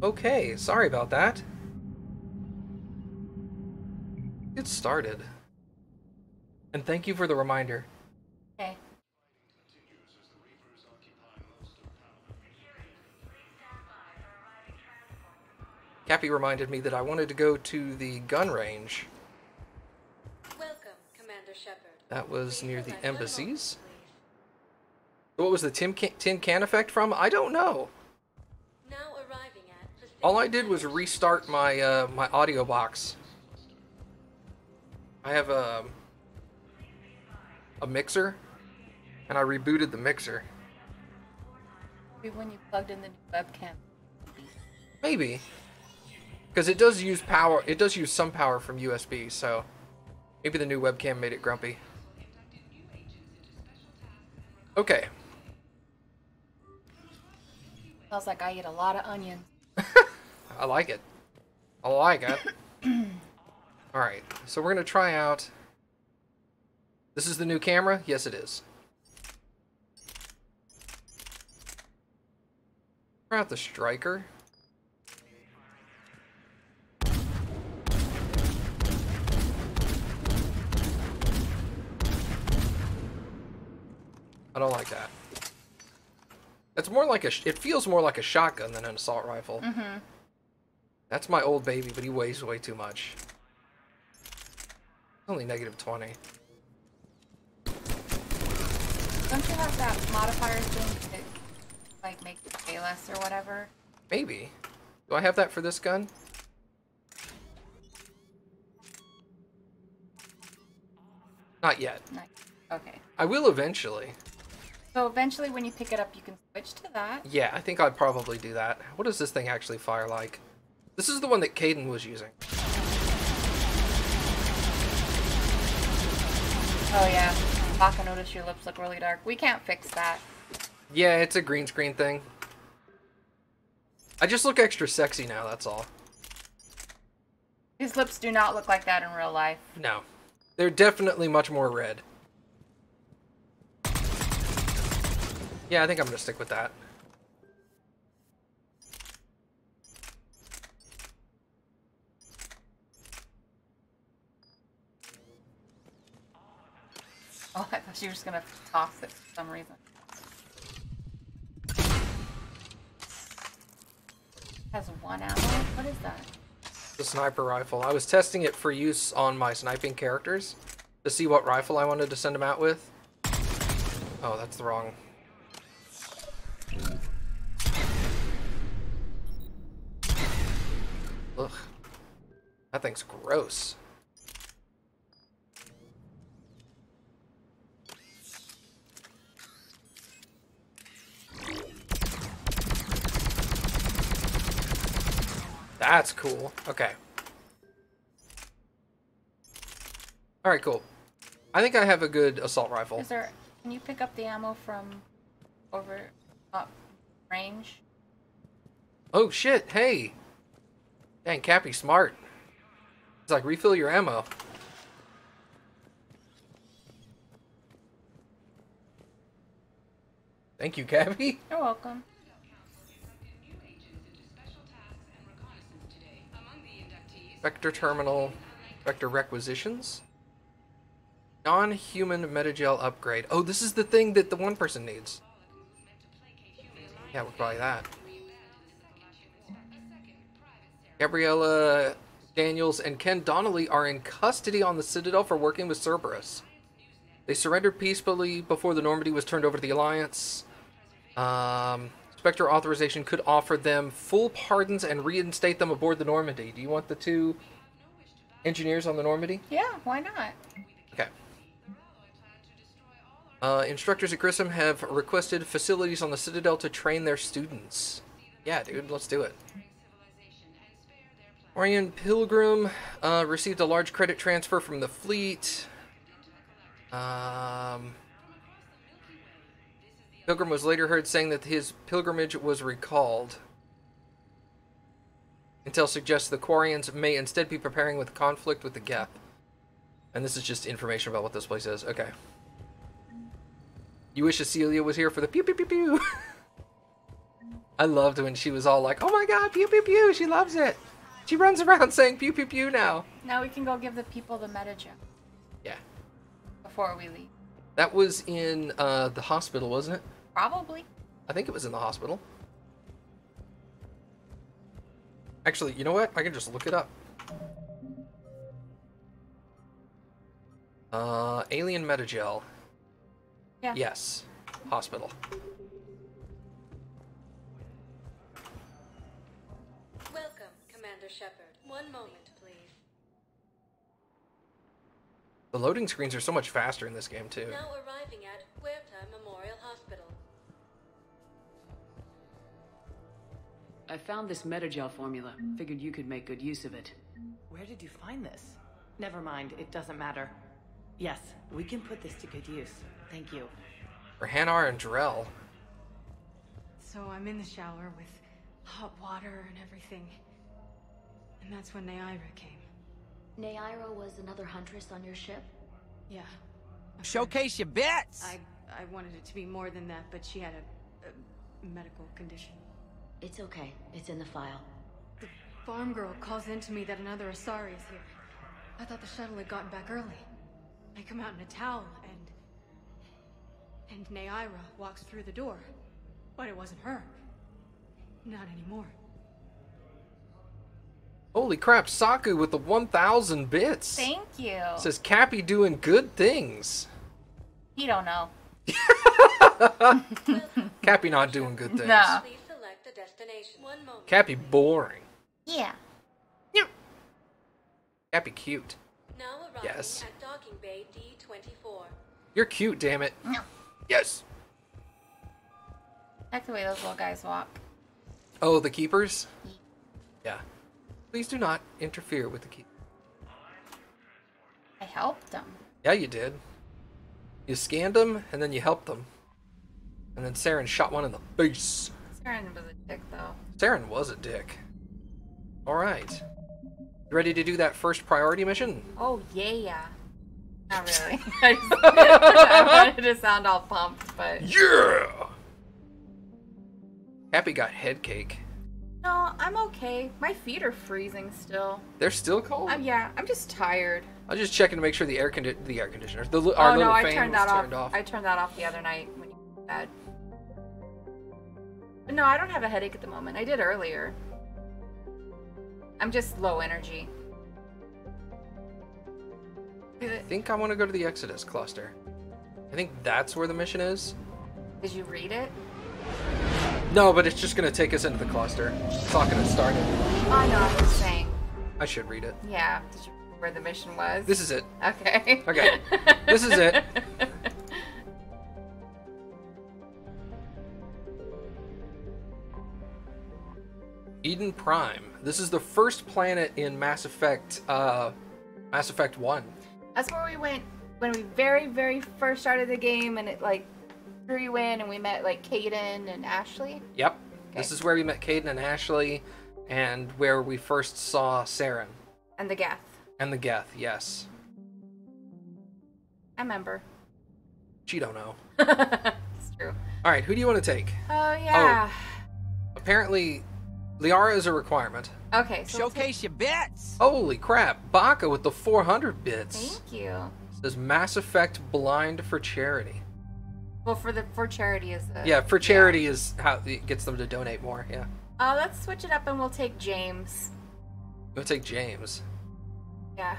Okay, sorry about that. It started. And thank you for the reminder. Okay. Kappy reminded me that I wanted to go to the gun range. Welcome, Commander Shepard. That was near the Please select one embassies. moment, What was the tin can effect from? I don't know. please. Now arriving at Prothean All I did was Village. restart my my audio box. I have a mixer, and I rebooted the mixer. Maybe when you plugged in the new webcam. Maybe. Because it does use power, it does use some power from USB, so maybe the new webcam made it grumpy. Okay. Smells like I eat a lot of onions. I like it. I like it. Alright, so we're going to try out... This is the new camera? Yes, it is. Try out the striker. I don't like that. It's more like it feels more like a shotgun than an assault rifle. Mm-hmm. That's my old baby, but he weighs way too much. Only negative 20. Don't you have that modifier thing to, like, make it pay less or whatever? Maybe. Do I have that for this gun? Not yet. Nice. Okay. I will eventually. So eventually when you pick it up, you can switch to that. Yeah, I think I'd probably do that. What does this thing actually fire like? This is the one that Caden was using. Oh yeah. Baka, notice your lips look really dark. We can't fix that. Yeah, it's a green screen thing. I just look extra sexy now, that's all. His lips do not look like that in real life. No. They're definitely much more red. Yeah, I think I'm gonna stick with that. Oh, I thought you were just gonna toss it for some reason. Has one ammo? What is that? The sniper rifle. I was testing it for use on my sniping characters to see what rifle I wanted to send them out with. Oh, that's the wrong. Ugh. That thing's gross. That's cool. Okay. Alright, cool. I think I have a good assault rifle. Is there? Can you pick up the ammo from over up range? Oh shit, hey! Dang, Kappy's smart. It's like, refill your ammo. Thank you, Kappy. You're welcome. Vector terminal, vector requisitions. Non-human metagel upgrade. Oh, this is the thing that the one person needs. Yeah, we'll probably that. Gabriella Daniels and Ken Donnelly are in custody on the Citadel for working with Cerberus. They surrendered peacefully before the Normandy was turned over to the Alliance. Spectre authorization could offer them full pardons and reinstate them aboard the Normandy. Do you want the two engineers on the Normandy? Yeah, why not? Okay. Instructors at Grissom have requested facilities on the Citadel to train their students. Yeah, dude, let's do it. Orion Pilgrim received a large credit transfer from the fleet. Pilgrim was later heard saying that his pilgrimage was recalled. Intel suggests the Quarians may instead be preparing with conflict with the Geth. And this is just information about what this place is. Okay. You wish Cecilia was here for the pew pew pew pew. I loved when she was all like, "Oh my god, pew pew pew!" She loves it. She runs around saying pew pew pew now. Now we can go give the people the MattG Yeah. before we leave. That was in the hospital, wasn't it? Probably. I think it was in the hospital. Actually, you know what? I can just look it up. Alien Metagel. Yeah. Yes. Hospital. Welcome, Commander Shepard. One moment, please. The loading screens are so much faster in this game, too. Now arriving at Huerta Memorial Hospital. I found this Metagel formula. Figured you could make good use of it. Where did you find this? Never mind, it doesn't matter. Yes, we can put this to good use. Thank you. For Hanar and Drell. So I'm in the shower with hot water and everything. And that's when Neaira came. Neaira was another huntress on your ship? Yeah. Showcase your bits! I wanted it to be more than that, but she had a medical condition. It's okay. It's in the file. The farm girl calls in to me that another Asari is here. I thought the shuttle had gotten back early. I come out in a towel, and Neaira walks through the door. But it wasn't her. Not anymore. Holy crap, Saku with the 1,000 bits. Thank you. Says Kappy doing good things. You don't know. Kappy not doing good things. No. Please select a destination. One moment. Kappy boring. Yeah. Kappy cute. Now arriving Yes. at docking bay D24. You're cute, damn it. No. Yes. That's the way those little guys walk. Oh, the keepers? Yeah. Please do not interfere with the keep. I helped them. Yeah, you did. You scanned them, and then you helped them. And then Saren shot one in the face. Saren was a dick, though. Saren was a dick. Alright. You ready to do that first priority mission? Oh, yeah. Not really. I wanted to sound all pumped, but... Yeah! Kappy got head cake. No, I'm okay. My feet are freezing still. They're still cold? Yeah, I'm just tired. I was just checking to make sure the air conditioner, our Oh, little no, I fan turned was that turned off. I turned that off the other night when you went to bed. But no, I don't have a headache at the moment. I did earlier. I'm just low energy. I think I want to go to the Exodus cluster. I think that's where the mission is. Did you read it? No, but it's just going to take us into the cluster. It's not going to start it. I know, I was saying. I should read it. Yeah, did you read where the mission was? This is it. Okay. Okay. This is it. Eden Prime. This is the first planet in Mass Effect 1. That's where we went when we very, very first started the game, and it like threw you in, and we met like Caden and Ashley. Yep. Okay. This is where we met Caden and Ashley, and where we first saw Saren. And the Geth. And the Geth, yes. I remember. She don't know. It's true. Alright, who do you want to take? Oh, yeah. Apparently, Liara is a requirement. Okay, so Showcase your bits! Holy crap, Baka with the 400 bits. thank you. Says Mass Effect Blind for Charity. Well, for charity is the... Yeah, for charity is how it gets them to donate more, yeah. Let's switch it up and we'll take James. We'll take James. Yeah.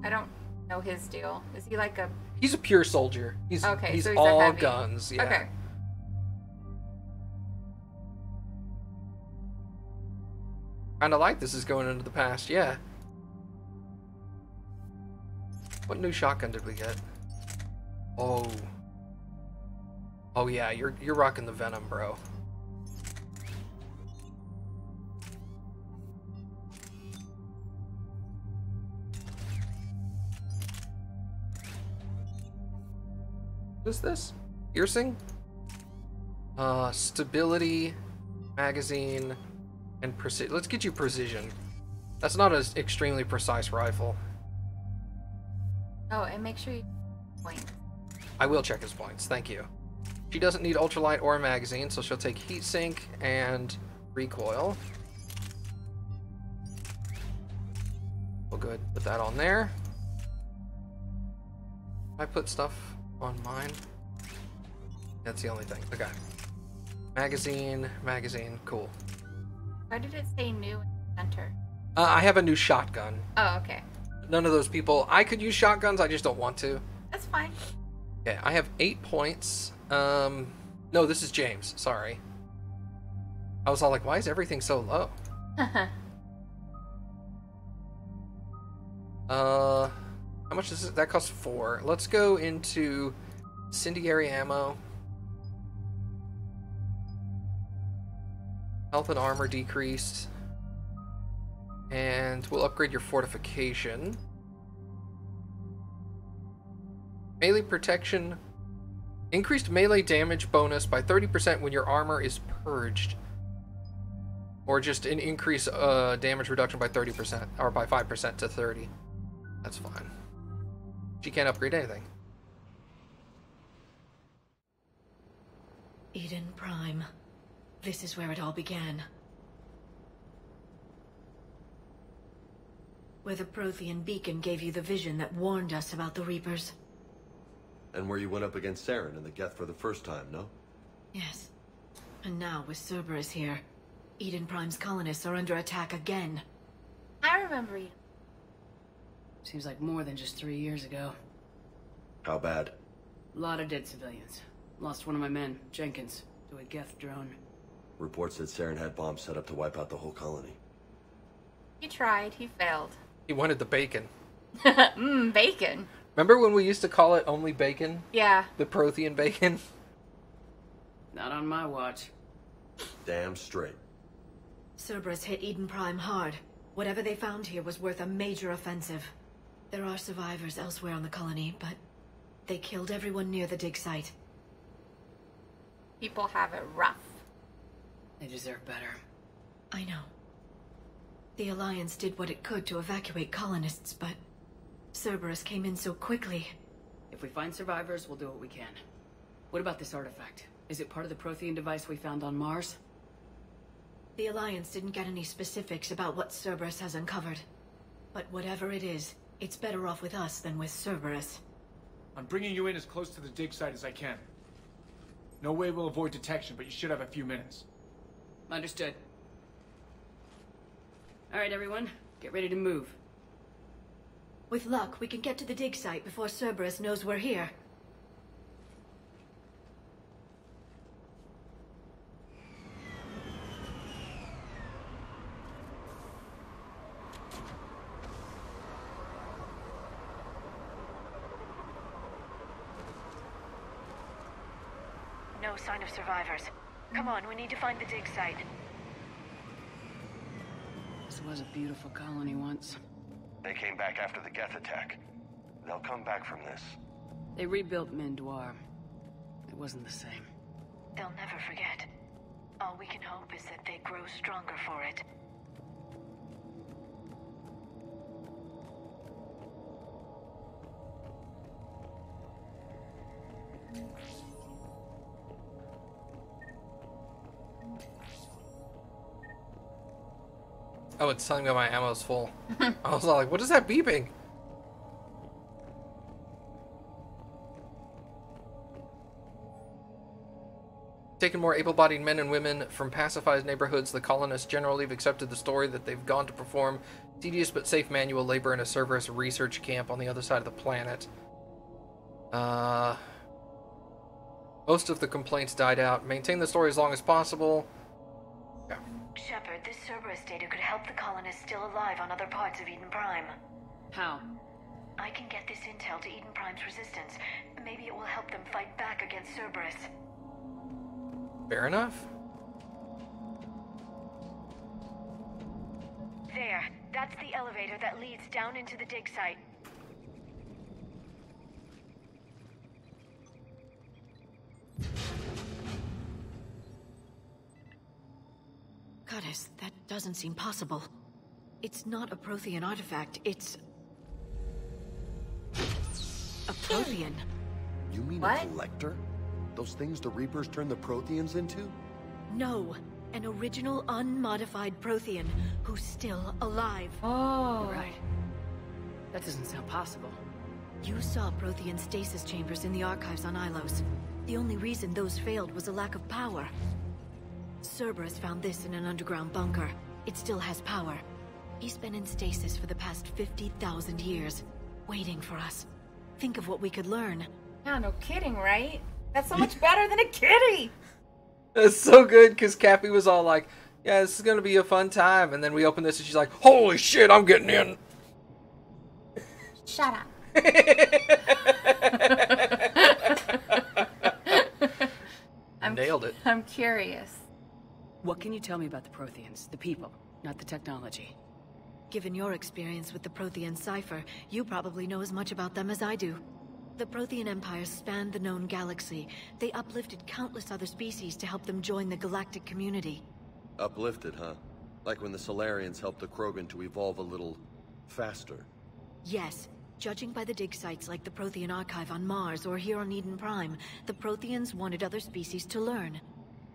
I don't know his deal. Is he like a... He's a pure soldier. He's Okay, he's so he's a all heavy. guns, yeah. Okay. Kinda like this is going into the past, yeah. What new shotgun did we get? Oh. Oh yeah, you're rocking the Venom, bro. What is this? Piercing? Stability, magazine, and precision. Let's get you precision. That's not an extremely precise rifle. Oh, and make sure you point. I will check his points, thank you. She doesn't need ultralight or a magazine, so she'll take heatsink and recoil. We'll go ahead and put that on there. I put stuff on mine. That's the only thing. Okay. Magazine, cool. Why did it say new in the center? I have a new shotgun. Oh, okay. None of those people. I could use shotguns, I just don't want to. That's fine. Okay, I have 8 points. No, this is James. Sorry. I was all like, why is everything so low? How much is it? That costs 4. Let's go into incendiary ammo. Health and armor decreased. And we'll upgrade your fortification. Melee protection. Increased melee damage bonus by 30% when your armor is purged. Or just an increase damage reduction by 30%, or by 5% to 30. That's fine. She can't upgrade anything. Eden Prime. This is where it all began. Where the Prothean beacon gave you the vision that warned us about the Reapers. And where you went up against Saren and the Geth for the first time, no? Yes. And now, with Cerberus here, Eden Prime's colonists are under attack again. I remember you. Seems like more than just 3 years ago. How bad? A lot of dead civilians. Lost one of my men, Jenkins, to a Geth drone. Reports said Saren had bombs set up to wipe out the whole colony. He tried. He failed. He wanted the bacon. Bacon. Remember when we used to call it only bacon? Yeah. The Prothean bacon? Not on my watch. Damn straight. Cerberus hit Eden Prime hard. Whatever they found here was worth a major offensive. There are survivors elsewhere on the colony, but they killed everyone near the dig site. People have it rough. They deserve better. I know. The Alliance did what it could to evacuate colonists, but Cerberus came in so quickly. If we find survivors, we'll do what we can. What about this artifact? Is it part of the Prothean device we found on Mars? The Alliance didn't get any specifics about what Cerberus has uncovered. But whatever it is, it's better off with us than with Cerberus. I'm bringing you in as close to the dig site as I can. No way we'll avoid detection, but you should have a few minutes. Understood. Alright, everyone. Get ready to move. With luck, we can get to the dig site before Cerberus knows we're here. No sign of survivors. Come on, we need to find the dig site. This was a beautiful colony once. They came back after the Geth attack. They'll come back from this. They rebuilt Mendoir. It wasn't the same. They'll never forget. All we can hope is that they grow stronger for it. Oh, it's telling me my ammo's full. I was all like, what is that beeping? Taking more able-bodied men and women from pacified neighborhoods, the colonists generally have accepted the story that they've gone to perform tedious but safe manual labor in a Cerberus research camp on the other side of the planet. Most of the complaints died out. Maintain the story as long as possible. Yeah. Shepard, this Cerberus data could help the colonists still alive on other parts of Eden Prime. How? I can get this intel to Eden Prime's resistance. Maybe it will help them fight back against Cerberus. Fair enough. There. That's the elevator that leads down into the dig site. Goddess, that doesn't seem possible. It's not a Prothean artifact, it's... a Prothean. You mean What? a collector? Those things the Reapers turned the Protheans into? No. An original, unmodified Prothean who's still alive. Oh. Right. That doesn't sound possible. You saw Prothean stasis chambers in the archives on Ilos. The only reason those failed was a lack of power. Cerberus found this in an underground bunker. It still has power. He's been in stasis for the past 50,000 years, waiting for us. Think of what we could learn. Yeah, no kidding, right? That's so much better than a kitty! That's so good, because Kappy was all like, yeah, this is going to be a fun time. And then we open this and she's like, holy shit, I'm getting in. Shut up. Nailed it. I'm curious. What can you tell me about the Protheans? The people, not the technology. Given your experience with the Prothean cipher, you probably know as much about them as I do. The Prothean Empire spanned the known galaxy. They uplifted countless other species to help them join the galactic community. Uplifted, huh? Like when the Solarians helped the Krogan to evolve a little faster. Yes. Judging by the dig sites like the Prothean Archive on Mars or here on Eden Prime, the Protheans wanted other species to learn.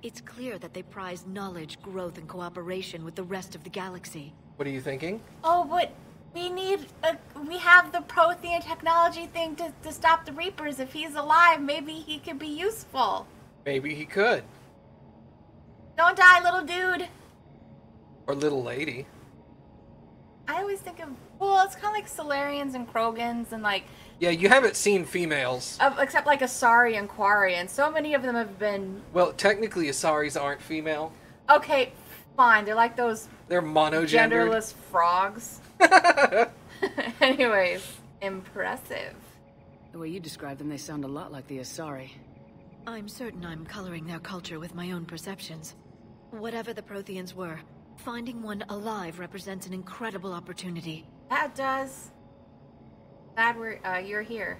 It's clear that they prize knowledge, growth, and cooperation with the rest of the galaxy. What are you thinking? Oh, but we have the Prothean technology thing to stop the Reapers. If he's alive, maybe he could be useful. Maybe he could. Don't die, little dude. Or little lady. I always think of, well, it's kind of like Solarians and Krogans and like... Yeah, you haven't seen females. Except like Asari and Quarian. So many of them have been... Well, technically Asaris aren't female. Okay, fine. They're like those... They're monogendered. Genderless frogs. Anyways, impressive. The way you describe them, they sound a lot like the Asari. I'm certain I'm coloring their culture with my own perceptions. Whatever the Protheans were, finding one alive represents an incredible opportunity. That does. Glad you're here.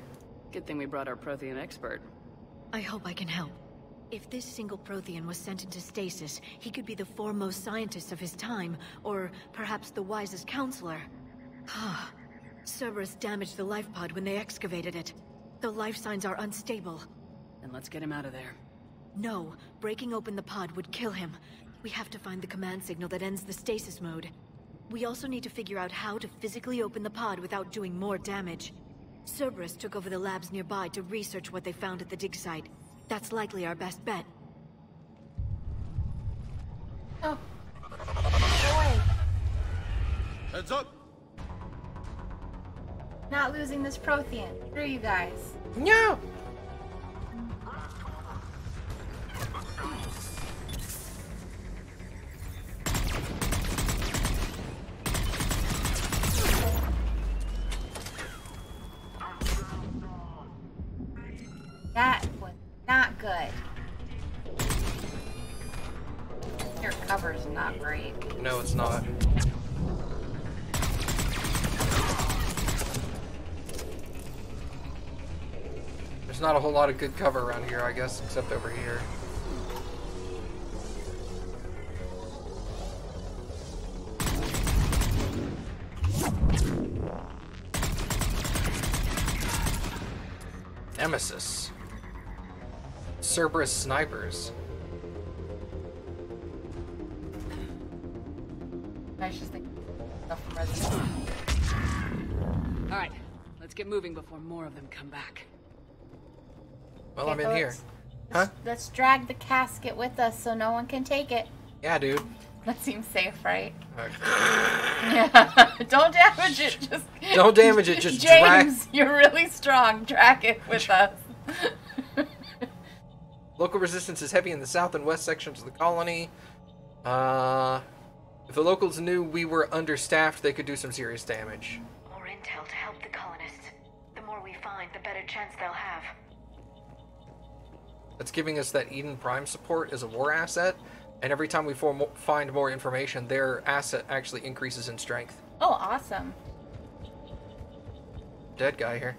Good thing we brought our Prothean expert. I hope I can help. If this single Prothean was sent into stasis, he could be the foremost scientist of his time, or perhaps the wisest counselor. Cerberus damaged the life pod when they excavated it. The life signs are unstable. Then let's get him out of there. No, breaking open the pod would kill him. We have to find the command signal that ends the stasis mode. We also need to figure out how to physically open the pod without doing more damage. Cerberus took over the labs nearby to research what they found at the dig site. That's likely our best bet. Oh. Boy. Heads up! Not losing this Prothean. Screw you guys. No! That was not good. Your cover's not great. No, it's not. There's not a whole lot of good cover around here, I guess, except over here. Nemesis. Cerberus snipers. I just think stuff from Resident Evil. Alright, let's get moving before more of them come back. Well, I'm in here. Huh? Let's drag the casket with us so no one can take it. Yeah, dude. That seems safe, right? Okay. Yeah. Don't damage it. Just don't damage it. Just James, you're really strong. Drag it with us. Local resistance is heavy in the south and west sections of the colony. If the locals knew we were understaffed, they could do some serious damage. More intel to help the colonists. The more we find, the better chance they'll have. That's giving us that Eden Prime support as a war asset, and every time we find more information, their asset actually increases in strength. Oh, awesome. Dead guy here.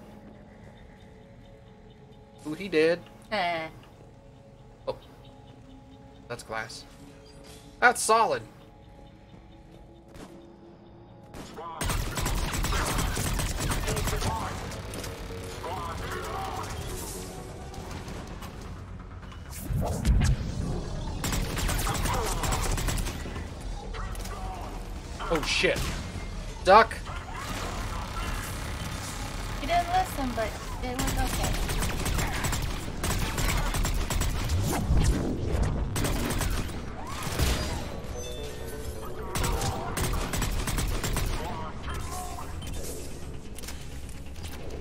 Ooh, he did. Oh. That's glass. That's solid. Oh shit. Duck! You didn't listen, but it was okay.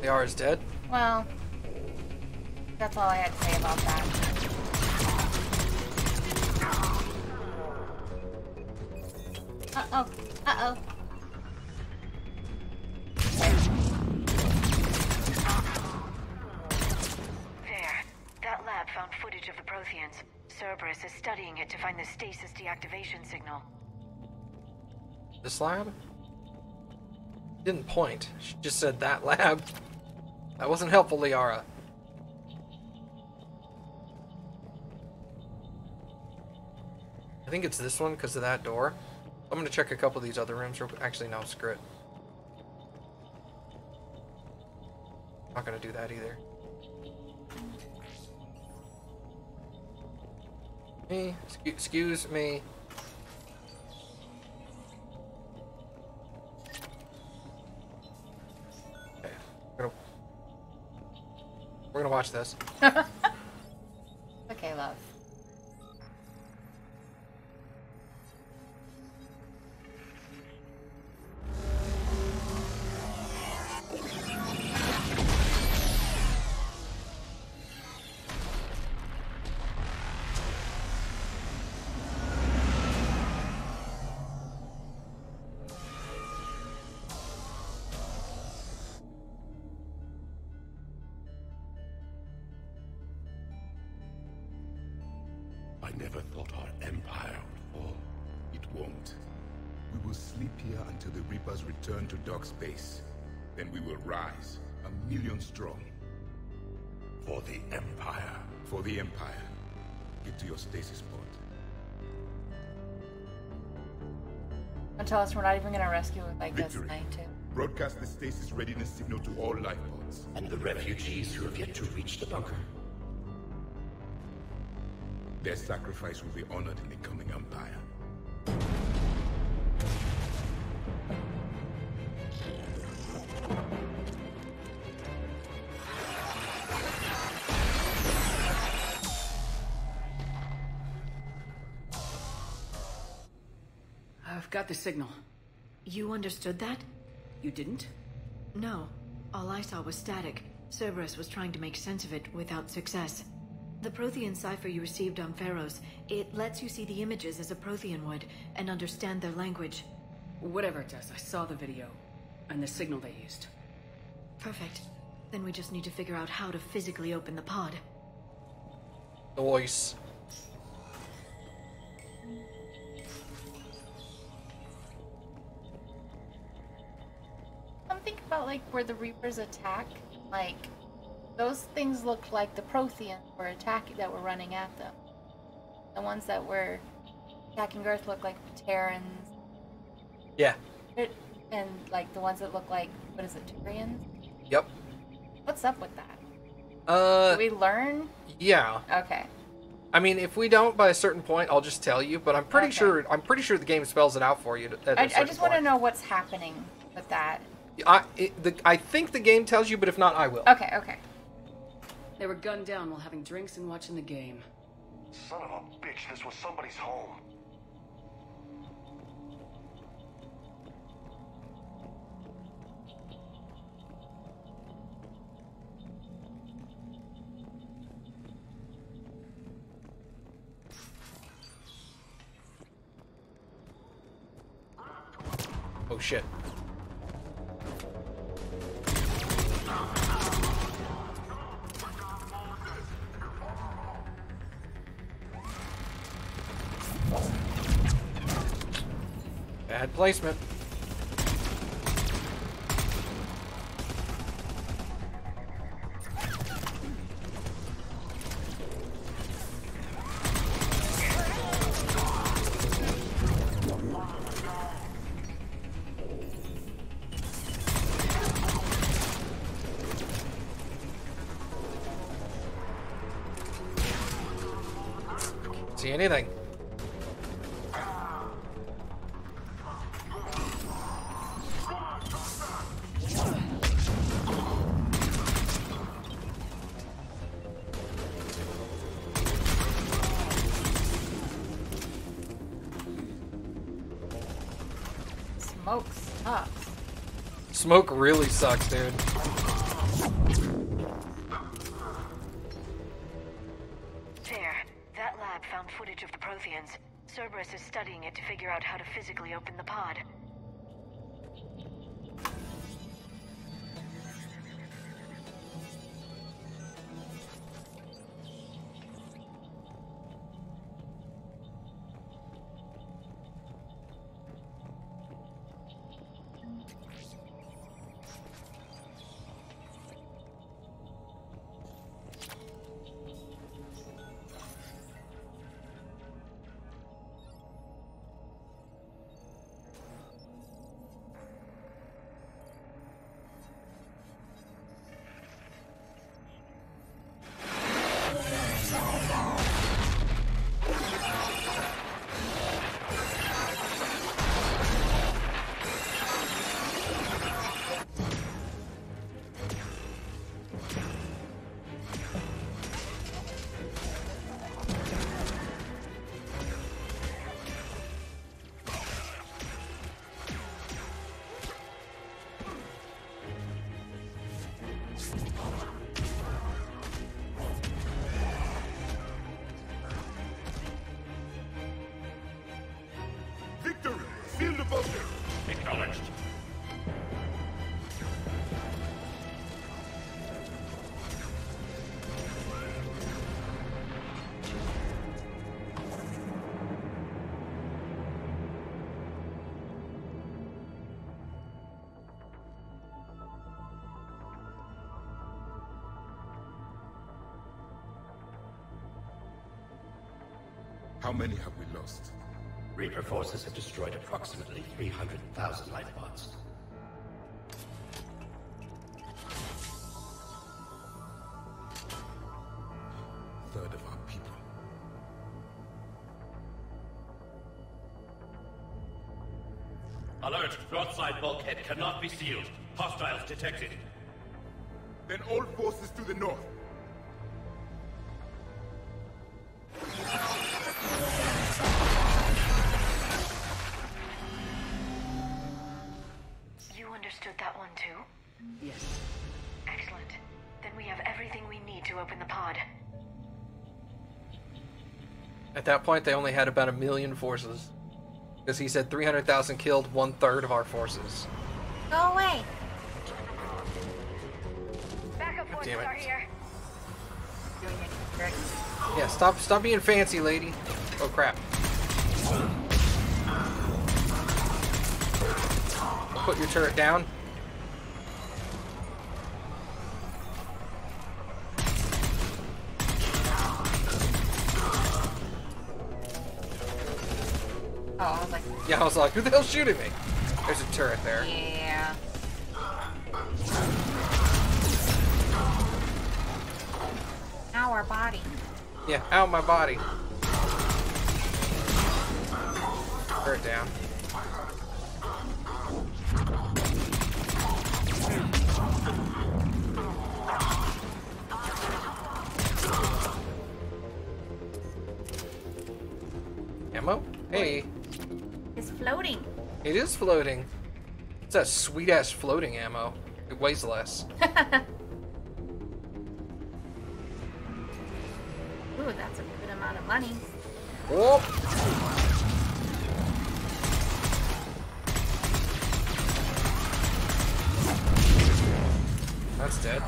Liara's dead? Well, that's all I had to say about that. Uh-oh. Uh-oh. There. That lab found footage of the Protheans. Cerberus is studying it to find the stasis deactivation signal. This lab? Didn't point. She just said that lab. That wasn't helpful, Liara. I think it's this one because of that door. I'm gonna check a couple of these other rooms. Actually, no, screw it. Not gonna do that either. Excuse me. Okay, we're gonna watch this. Okay, love. I never thought our empire would fall. It won't. We will sleep here until the Reapers return to dark space. Then we will rise, 1,000,000 strong. For the Empire. For the Empire. Get to your stasis pod. Don't tell us we're not even gonna rescue it like this Victory. night, too. Broadcast the stasis readiness signal to all life pods. And the refugees who have yet to reach the bunker. Their sacrifice will be honored in the coming Empire. I've got the signal. You understood that? You didn't? No. All I saw was static. Cerberus was trying to make sense of it without success. The Prothean cipher you received on Pharaohs, it lets you see the images as a Prothean would, and understand their language. Whatever it does, I saw the video, and the signal they used. Perfect. Then we just need to figure out how to physically open the pod. Noise. Think about like where the Reapers attack, like those things look like the Protheans were attacking, that were running at them. The ones that were attacking Earth look like the Terrans. Yeah. And like the ones that look like, what is it, Turians? Yep. What's up with that? Do we learn? Yeah. Okay. I mean, if we don't by a certain point, I'll just tell you. But I'm pretty sure the game spells it out for you. I just want to know what's happening with that. I think the game tells you, but if not, I will. Okay, okay. They were gunned down while having drinks and watching the game. Son of a bitch, this was somebody's home. Oh shit. Bad placement. See anything? smoke sucks. Smoke really sucks, dude. There. That lab found footage of the Protheans. Cerberus is studying it to figure out how to physically open the pod. Victory! Seal the bunker! Acknowledged. How many have we lost? Reaper forces have destroyed approximately 300,000 life pods. Third of our people. Alert! Broadside bulkhead cannot be sealed. Hostiles detected. Then all forces to the north. You understood that one too? Yes. Excellent. Then we have everything we need to open the pod. At that point, they only had about 1 million forces. Because he said 300,000 killed 1/3 of our forces. Go away. Backup forces damn it. are here. Yeah, stop being fancy, lady. Oh crap. Put your turret down. Oh, I was like, Yeah, I was like, who the hell's shooting me? There's a turret there. yeah. Ow, our body. Yeah, ow, my body. Turret down. Ammo? Hey. It's floating. It is floating. It's that sweet ass floating ammo. It weighs less. Ooh, that's a good amount of money. Whoop! That's dead.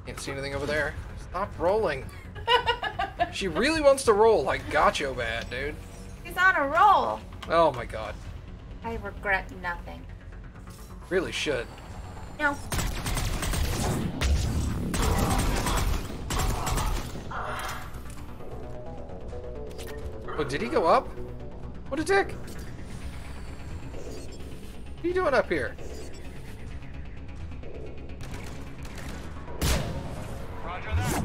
Can't see anything over there. Stop rolling. She really wants to roll like Gacho bad, dude. He's on a roll. Oh my god. I regret nothing. Really should. No. Oh, did he go up? What a dick. What are you doing up here? Roger that.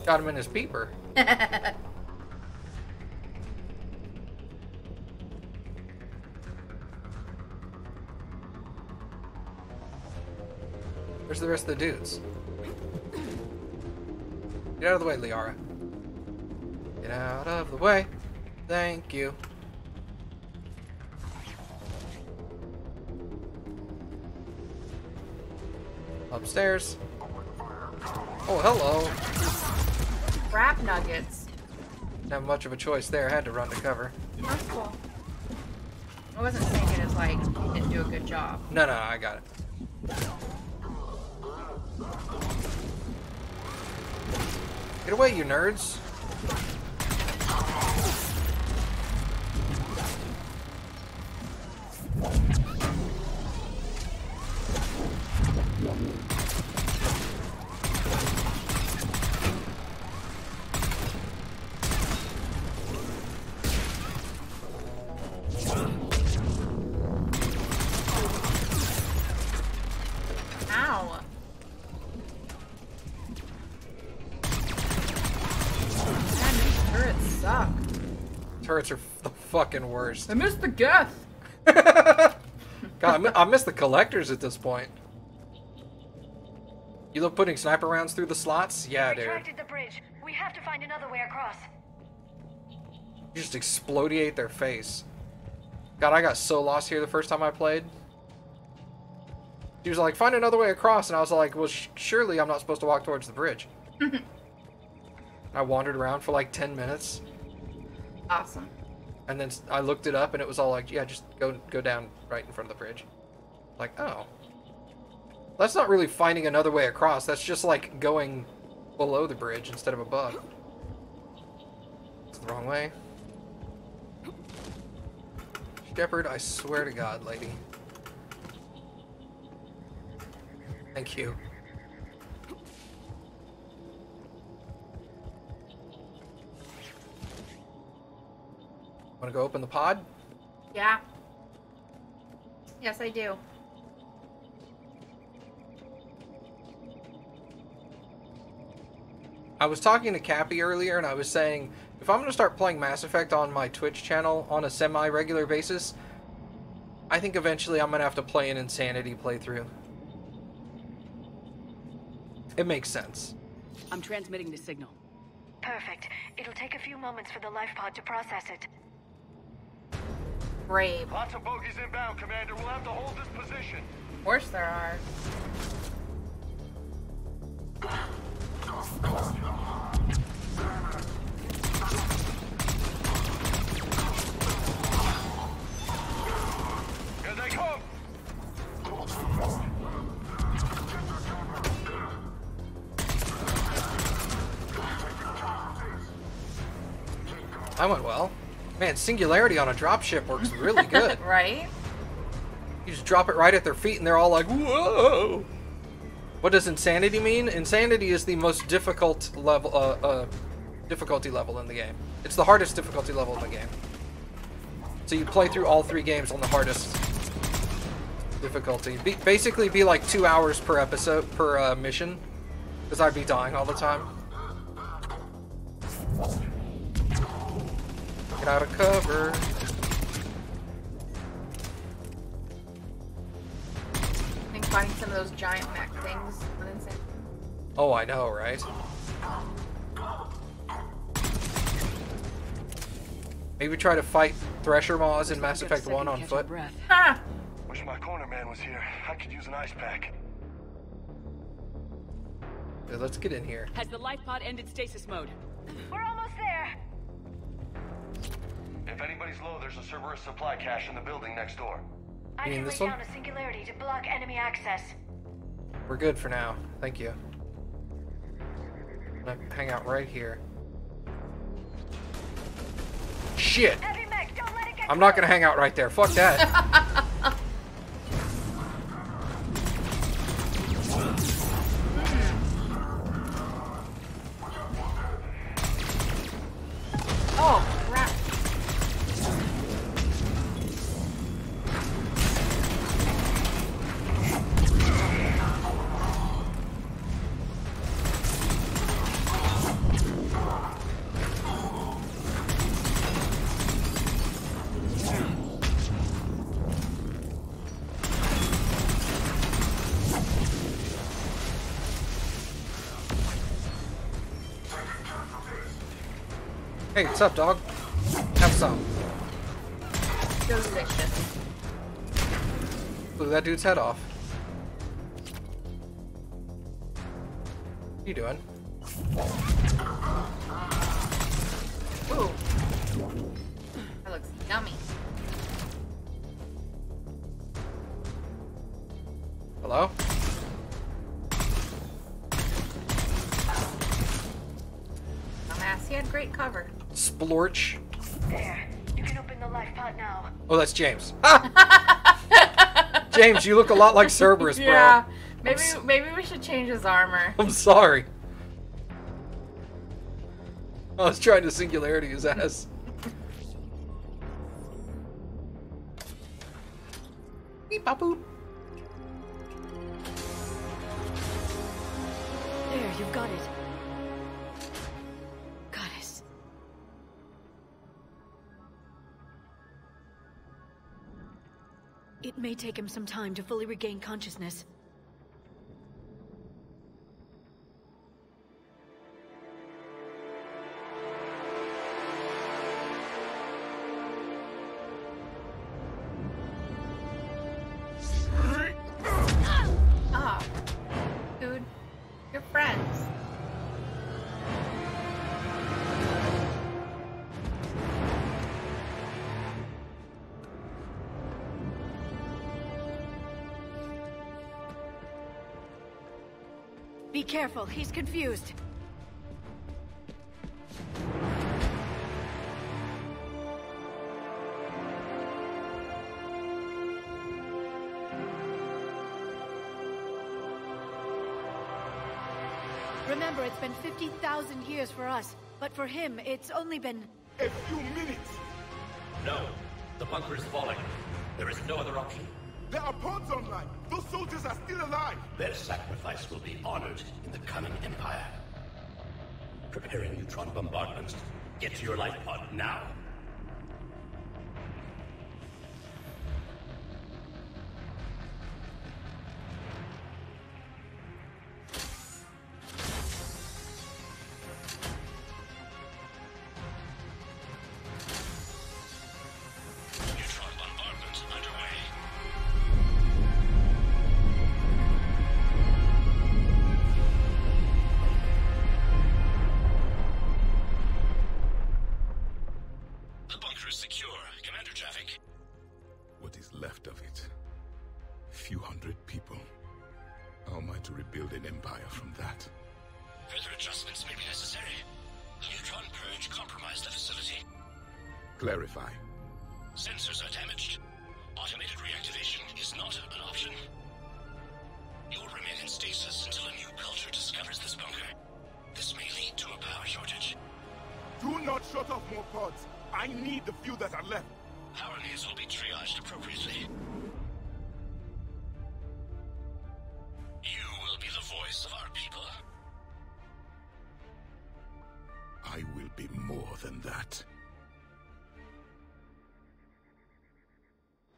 Got him in his beeper. Where's the rest of the dudes? Get out of the way, Liara. Get out of the way. Thank you. Upstairs. Oh, hello. Crap nuggets. Didn't have much of a choice there. I had to run to cover. That's cool. I wasn't saying it as like you didn't do a good job. No, I got it. Get away, you nerds. Ow. Man, these turrets suck. Turrets are the fucking worst. I missed the Geth. God, I miss the collectors at this point. You love putting sniper rounds through the slots? Yeah, dude. Retracted the bridge. We have to find another way across. You just explodiate their face. God, I got so lost here the first time I played. She was like, find another way across, and I was like, well, surely I'm not supposed to walk towards the bridge. I wandered around for like 10 minutes. Awesome. And then I looked it up, and it was all like, yeah, just go down right in front of the bridge. Like, oh. That's not really finding another way across. That's just like going below the bridge instead of above. It's the wrong way. Shepard, I swear to God, lady. Thank you. Want to go open the pod? Yeah. Yes, I do. I was talking to Kappy earlier, and I was saying, if I'm going to start playing Mass Effect on my Twitch channel on a semi-regular basis, I think eventually I'm going to have to play an Insanity playthrough. It makes sense. I'm transmitting the signal. Perfect. It'll take a few moments for the life pod to process it. Brave. Lots of bogies inbound, Commander. We'll have to hold this position. Of course there are. Here they come! That went well. Man, Singularity on a dropship works really good. Right? You just drop it right at their feet and they're all like, whoa! What does Insanity mean? Insanity is the most difficult level, difficulty level in the game. It's the hardest difficulty level in the game. So you play through all 3 games on the hardest difficulty. Basically be like 2 hours per episode, per mission. Because I'd be dying all the time. Get out of cover. I think finding some of those giant mech things is insane. Oh, I know, right? Maybe try to fight Thresher Maws in Mass Effect 1 on foot. Ha! Wish my corner man was here. I could use an ice pack. Okay, let's get in here. Has the life pod ended stasis mode? We're almost there. If anybody's low, there's a Cerberus supply cache in the building next door. I You can mean lay this one? down a singularity to block enemy access. We're good for now. Thank you. I'm gonna hang out right here. Shit! Heavy mech, don't let it get I'm not gonna hang out right there. Fuck that. Oh, crap. Hey, what's up, dog? Have some. Delicious. Blew that dude's head off. What are you doing? Ooh. That looks yummy. Hello? Dumbass, he had great cover. Splorch. There. You can open the life pod now. Oh, that's James. James, you look a lot like Cerberus, bro. Yeah. Maybe we should change his armor. I'm sorry. I was trying to singularity his ass. Beep, bop, boop. There, you've got it. Goddess. It may take him some time to fully regain consciousness. Oh. Dude, you're friends. Be careful, he's confused. Remember, it's been 50,000 years for us, but for him, it's only been... A few minutes! No. The bunker is falling. There is no other option. There are pods online! Those soldiers are still alive! Their sacrifice will be honored in the coming Empire. Preparing neutron bombardments. Get to your life pod now. Neutron bombardment underway. The bunker is secure, Commander Javik. What is left of it? A few hundred people. How am I to rebuild an empire from that? Further adjustments may be necessary. The neutron purge compromised the facility. Clarify. Sensors are damaged. Automated reactivation is not an option. You'll remain in stasis until a new culture discovers this bunker. This may lead to a power shortage. Do not shut off more pods! I need the few that are left! Power needs will be triaged appropriately. You will be the voice of our people. I will be more than that.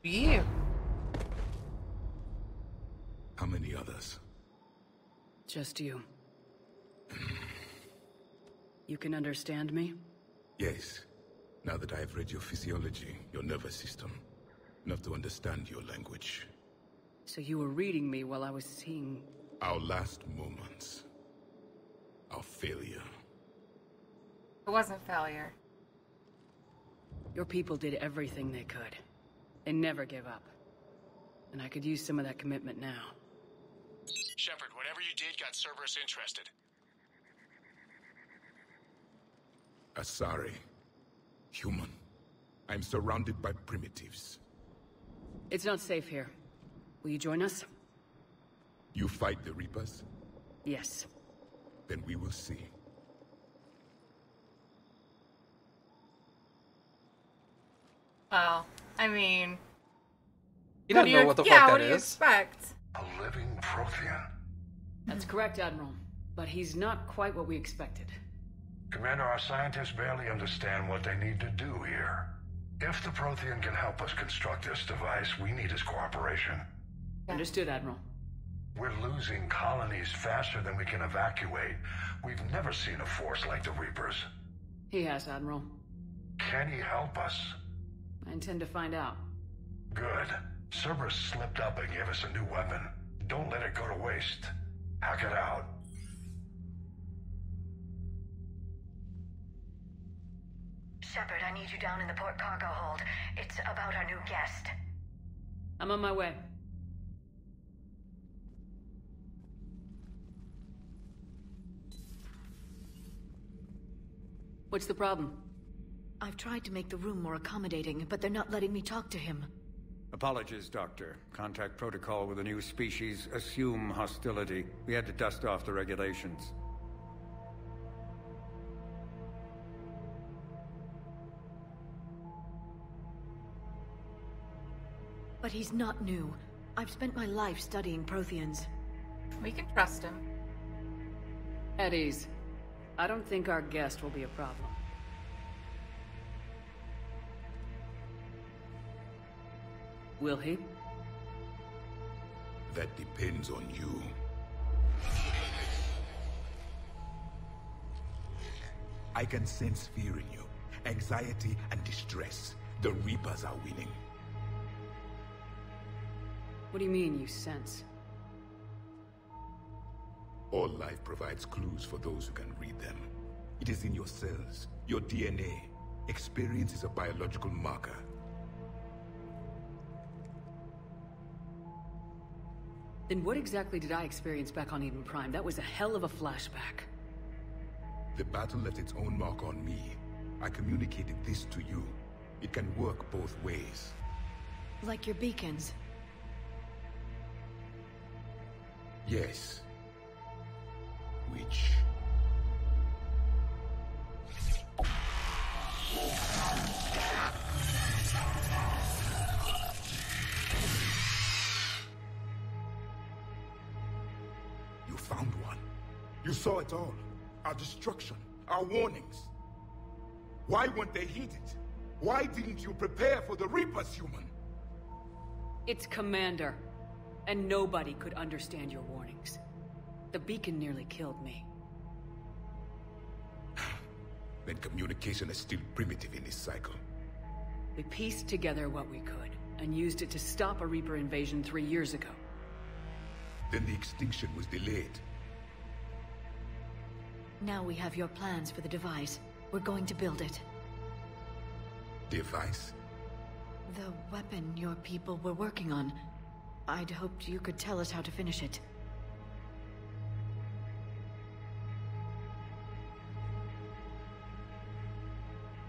Yeah. How many others? Just you. You can understand me? Yes. Now that I have read your physiology, your nervous system, enough to understand your language. So you were reading me while I was seeing... Our last moments. Our failure. It wasn't failure. Your people did everything they could. They never gave up. And I could use some of that commitment now. Shepard, whatever you did got Cerberus interested. Asari. Human. I'm surrounded by primitives. It's not safe here. Will you join us? You fight the Reapers? Yes. Then we will see. Well, I mean... You don't know what the fuck that what do you is. expect? A living Prothean. That's correct, Admiral. But he's not quite what we expected. Commander, our scientists barely understand what they need to do here. If the Prothean can help us construct this device, we need his cooperation. Understood, Admiral. We're losing colonies faster than we can evacuate. We've never seen a force like the Reapers. He has, Admiral. Can he help us? I intend to find out. Good. Cerberus slipped up and gave us a new weapon. Don't let it go to waste. Hack it out. Shepard, I need you down in the port cargo hold. It's about our new guest. I'm on my way. What's the problem? I've tried to make the room more accommodating, but they're not letting me talk to him. Apologies, Doctor. Contact protocol with a new species. Assume hostility. We had to dust off the regulations. But he's not new. I've spent my life studying Protheans. We can trust him. At ease. I don't think our guest will be a problem. Will he? That depends on you. I can sense fear in you. Anxiety and distress. The Reapers are winning. What do you mean, you sense? All life provides clues for those who can read them. It is in your cells, your DNA. Experience is a biological marker. Then what exactly did I experience back on Eden Prime? That was a hell of a flashback. The battle left its own mark on me. I communicated this to you. It can work both ways. Like your beacons. Yes. Which... You found one. You saw it all. Our destruction. Our warnings. Why weren't they heeded? Why didn't you prepare for the Reapers, human? It's Commander. And nobody could understand your warnings. The beacon nearly killed me. Then communication is still primitive in this cycle. We pieced together what we could, and used it to stop a Reaper invasion 3 years ago. Then the extinction was delayed. Now we have your plans for the device. We're going to build it. Device? The weapon your people were working on. I'd hoped you could tell us how to finish it.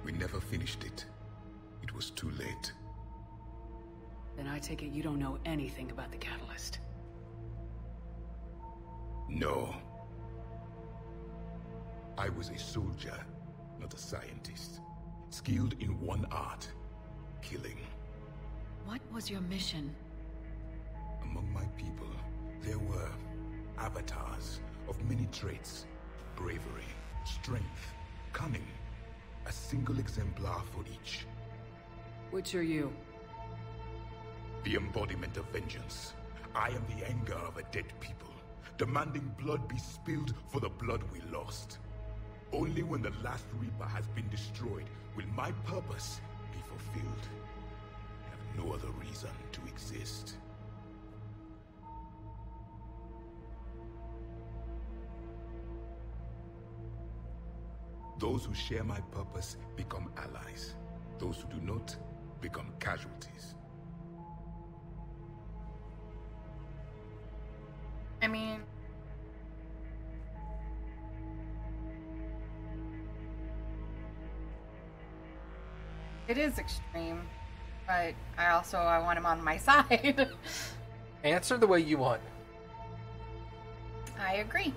We never finished it. It was too late. Then I take it you don't know anything about the catalyst. No. I was a soldier, not a scientist. Skilled in one art. Killing. What was your mission? Among my people, there were avatars of many traits. Bravery, strength, cunning. A single exemplar for each. Which are you? The embodiment of vengeance. I am the anger of a dead people, demanding blood be spilled for the blood we lost. Only when the last Reaper has been destroyed will my purpose be fulfilled. I have no other reason to exist. Those who share my purpose become allies. Those who do not become casualties. I mean... it is extreme, but I want him on my side. Answer the way you want. I agree.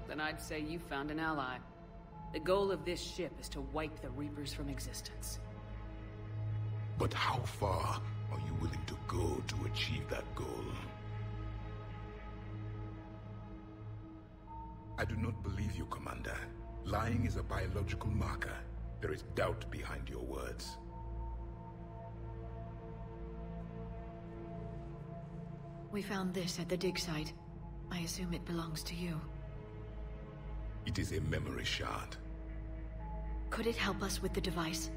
Then I'd say you found an ally. The goal of this ship is to wipe the Reapers from existence. But how far are you willing to go to achieve that goal? I do not believe you, Commander. Lying is a biological marker. There is doubt behind your words. We found this at the dig site. I assume it belongs to you. It is a memory shard. Could it help us with the device?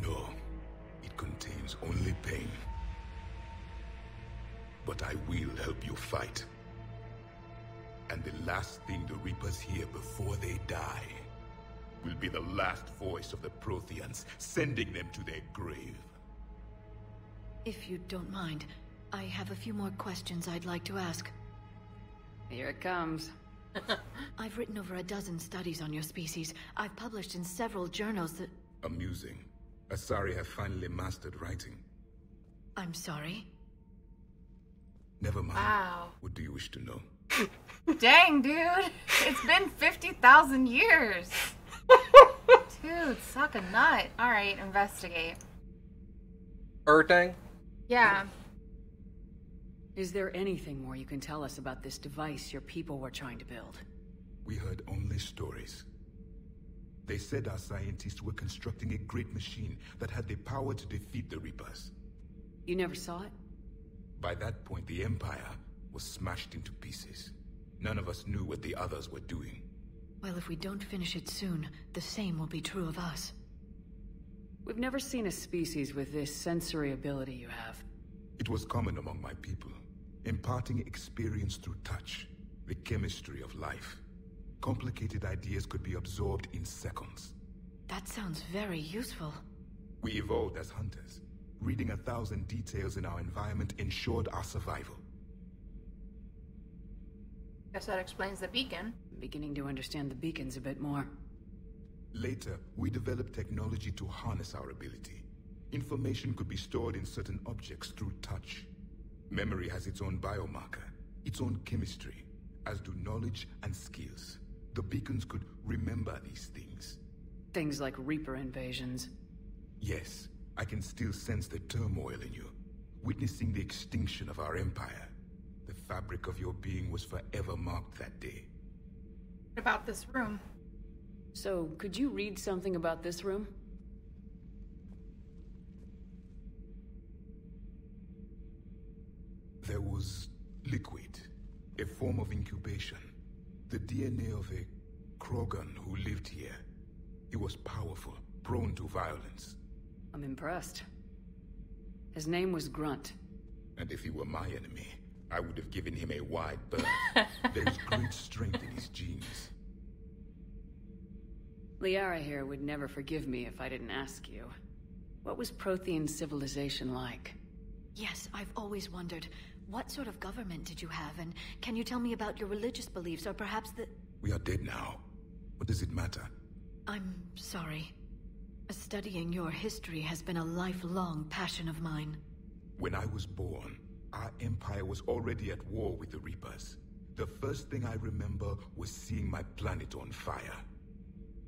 No. It contains only pain. But I will help you fight. And the last thing the Reapers hear before they die will be the last voice of the Protheans, sending them to their grave. If you don't mind, I have a few more questions I'd like to ask. Here it comes. I've written over a dozen studies on your species. I've published in several journals that... Amusing. Asari have finally mastered writing. I'm sorry? Never mind. Wow. What do you wish to know? Dang, dude. It's been 50,000 years. Dude, suck a nut. Alright, investigate. Erdang? Yeah. Is there anything more you can tell us about this device your people were trying to build? We heard only stories. They said our scientists were constructing a great machine that had the power to defeat the Reapers. You never saw it? By that point, the Empire was smashed into pieces. None of us knew what the others were doing. Well, if we don't finish it soon, the same will be true of us. We've never seen a species with this sensory ability you have. It was common among my people, imparting experience through touch, the chemistry of life. Complicated ideas could be absorbed in seconds. That sounds very useful. We evolved as hunters. Reading 1,000 details in our environment ensured our survival. Guess that explains the beacon. I'm beginning to understand the beacons a bit more. Later, we developed technology to harness our ability. Information could be stored in certain objects through touch. Memory has its own biomarker, its own chemistry, as do knowledge and skills. The beacons could remember these things. Things like Reaper invasions. Yes, I can still sense the turmoil in you, witnessing the extinction of our empire. The fabric of your being was forever marked that day. What about this room? So, could you read something about this room? There was liquid, a form of incubation. The DNA of a Krogan who lived here. He was powerful, prone to violence. I'm impressed. His name was Grunt. And if he were my enemy, I would have given him a wide berth. There is great strength in his genes. Liara here would never forgive me if I didn't ask you. What was Prothean civilization like? Yes, I've always wondered. What sort of government did you have, and can you tell me about your religious beliefs, or perhaps the... We are dead now. What does it matter? I'm sorry. Studying your history has been a lifelong passion of mine. When I was born, our empire was already at war with the Reapers. The first thing I remember was seeing my planet on fire.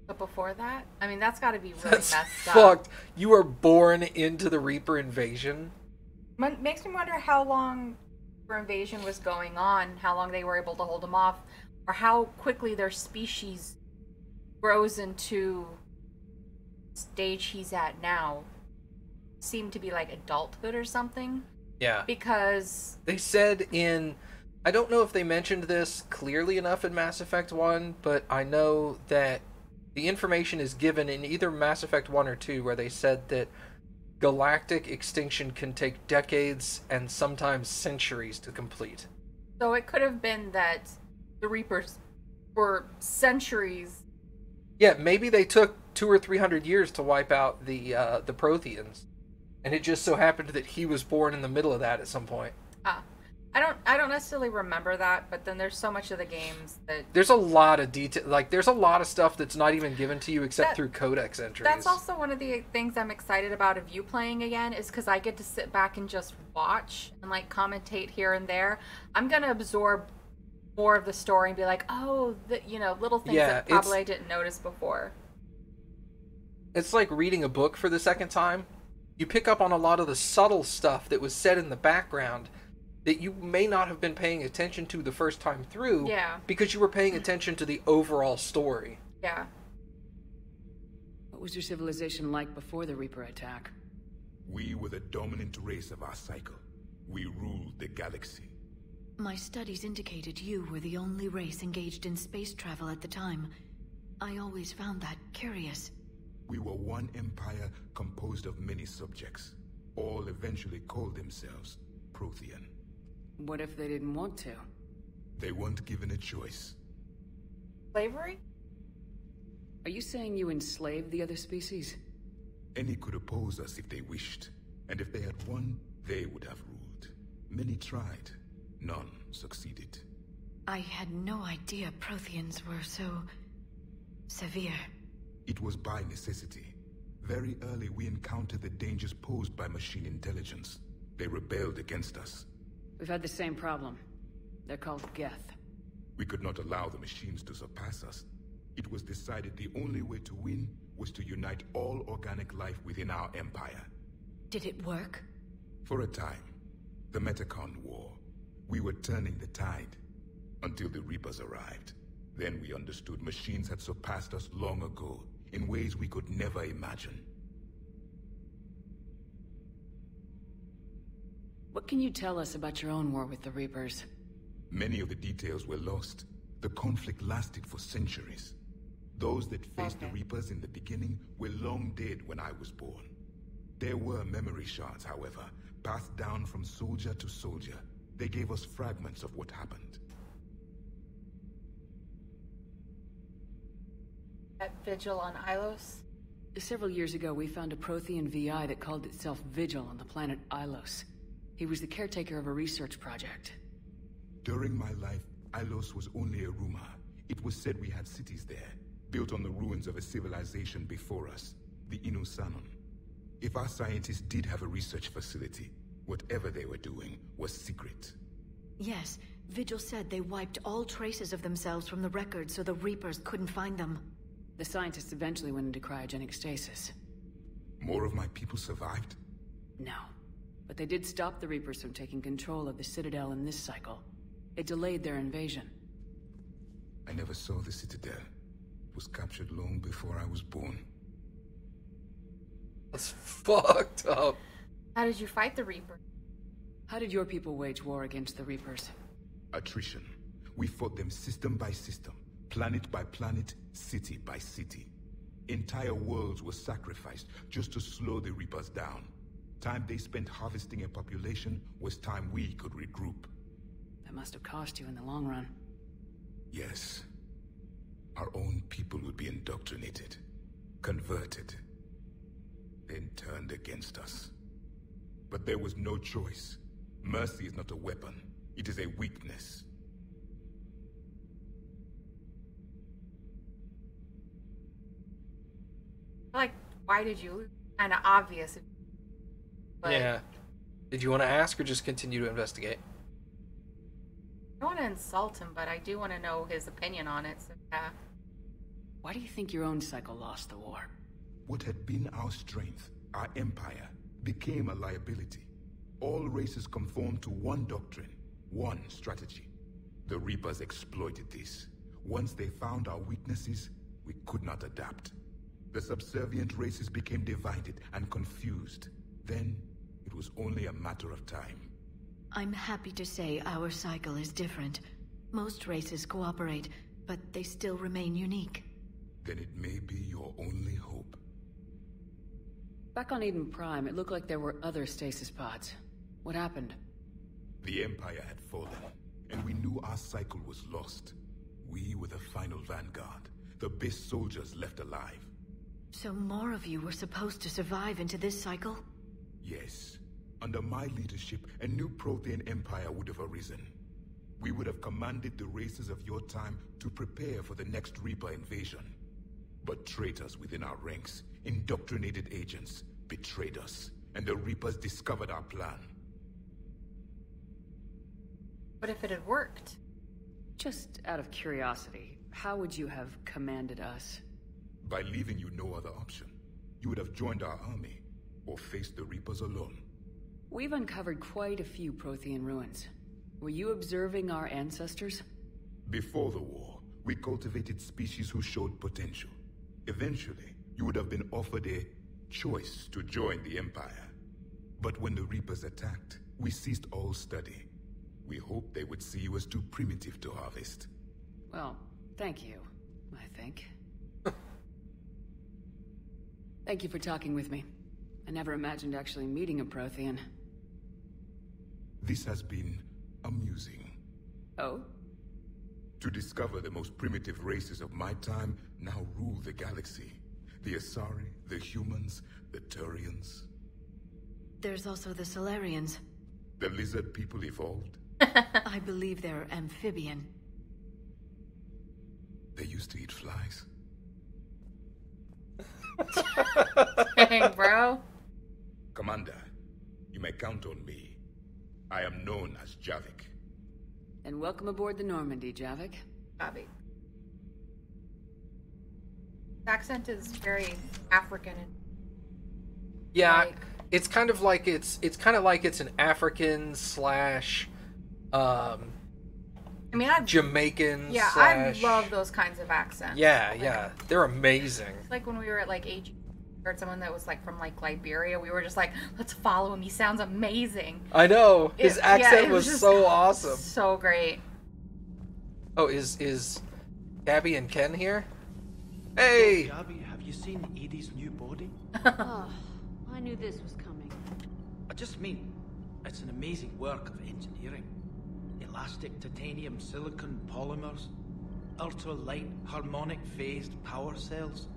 But before that? I mean, that's gotta be really That's messed fucked. up. You were born into the Reaper invasion? Makes me wonder how long their invasion was going on, how long they were able to hold them off, or how quickly their species grows into the stage he's at now. Seemed to be like adulthood or something. Yeah. Because they said in... I don't know if they mentioned this clearly enough in Mass Effect 1, but I know that the information is given in either Mass Effect 1 or 2 where they said that galactic extinction can take decades and sometimes centuries to complete. So it could have been that the Reapers were centuries. Yeah, maybe they took 200 or 300 years to wipe out the Protheans, and it just so happened that he was born in the middle of that at some point. I don't necessarily remember that, but then there's so much of the games that... There's a lot of detail, like, there's a lot of stuff that's not even given to you except through codex entries. That's also one of the things I'm excited about of you playing again, is because I get to sit back and just watch and, like, commentate here and there. I'm gonna absorb more of the story and be like, oh, little things that probably I didn't notice before. It's like reading a book for the second time. You pick up on a lot of the subtle stuff that was said in the background that you may not have been paying attention to the first time through, because you were paying attention to the overall story. Yeah. What was your civilization like before the Reaper attack? We were the dominant race of our cycle. We ruled the galaxy. My studies indicated you were the only race engaged in space travel at the time. I always found that curious. We were one empire composed of many subjects. All eventually called themselves Prothean. What if they didn't want to? They weren't given a choice. Slavery? Are you saying you enslaved the other species? Any could oppose us if they wished, and if they had won, they would have ruled. Many tried. None succeeded. I had no idea Protheans were so... severe. It was by necessity. Very early we encountered the dangers posed by machine intelligence. They rebelled against us. We've had the same problem. They're called Geth. We could not allow the machines to surpass us. It was decided the only way to win was to unite all organic life within our empire. Did it work? For a time. The Metacon War. We were turning the tide. Until the Reapers arrived. Then we understood machines had surpassed us long ago, in ways we could never imagine. What can you tell us about your own war with the Reapers? Many of the details were lost. The conflict lasted for centuries. Those that faced the Reapers in the beginning were long dead when I was born. There were memory shards, however, passed down from soldier to soldier. They gave us fragments of what happened. At Vigil on Ilos? Several years ago, we found a Prothean VI that called itself Vigil on the planet Ilos. He was the caretaker of a research project. During my life, Ilos was only a rumor. It was said we had cities there, built on the ruins of a civilization before us, the Inusanon. If our scientists did have a research facility, whatever they were doing was secret. Yes, Vigil said they wiped all traces of themselves from the records so the Reapers couldn't find them. The scientists eventually went into cryogenic stasis. More of my people survived? No. But they did stop the Reapers from taking control of the Citadel in this cycle. It delayed their invasion. I never saw the Citadel. It was captured long before I was born. That's fucked up. How did you fight the Reaper? How did your people wage war against the Reapers? Attrition. We fought them system by system, planet by planet, city by city. Entire worlds were sacrificed just to slow the Reapers down. Time they spent harvesting a population was time we could regroup. That must have cost you in the long run. Yes. Our own people would be indoctrinated, converted, then turned against us. But there was no choice. Mercy is not a weapon. It is a weakness. Like, why did you lose? Kind of obvious. But yeah. Did you want to ask or just continue to investigate? I don't want to insult him, but I do want to know his opinion on it, so yeah. Why do you think your own cycle lost the war? What had been our strength, our empire, became a liability. All races conformed to one doctrine, one strategy. The Reapers exploited this. Once they found our weaknesses, we could not adapt. The subservient races became divided and confused. Then, it was only a matter of time. I'm happy to say our cycle is different. Most races cooperate, but they still remain unique. Then it may be your only hope. Back on Eden Prime, it looked like there were other stasis pods. What happened? The Empire had fallen, and we knew our cycle was lost. We were the final vanguard, the best soldiers left alive. So more of you were supposed to survive into this cycle? Yes. Under my leadership, a new Prothean empire would have arisen. We would have commanded the races of your time to prepare for the next Reaper invasion. But traitors within our ranks, indoctrinated agents, betrayed us, and the Reapers discovered our plan. What if it had worked? Just out of curiosity, how would you have commanded us? By leaving you no other option. You would have joined our army, or faced the Reapers alone. We've uncovered quite a few Prothean ruins. Were you observing our ancestors? Before the war, we cultivated species who showed potential. Eventually, you would have been offered a choice to join the Empire. But when the Reapers attacked, we ceased all study. We hoped they would see you as too primitive to harvest. Well, thank you, I think. Thank you for talking with me. I never imagined actually meeting a Prothean. This has been amusing. Oh? To discover the most primitive races of my time now rule the galaxy. The Asari, the humans, the Turians. There's also the Solarians. The lizard people evolved. I believe they're amphibian. They used to eat flies. Dang, bro. Commander, you may count on me. I am known as Javik. And welcome aboard the Normandy, Javik. Bobby. Accent is very African. Yeah, Like- it's kind of like it's an African slash I mean, I Jamaican yeah, slash... I love those kinds of accents. Yeah, Like, yeah. They're amazing. It's like when we were at like AG, heard someone that was like from like Liberia. We were just like, let's follow him. He sounds amazing. I know. His accent it was just so awesome. So great. Oh, is Kappy and Ken here? Hey! Kappy, have you seen Edie's new body? Oh, I knew this was coming. I just mean, it's an amazing work of engineering. Elastic titanium silicon polymers, ultra-light harmonic phased power cells.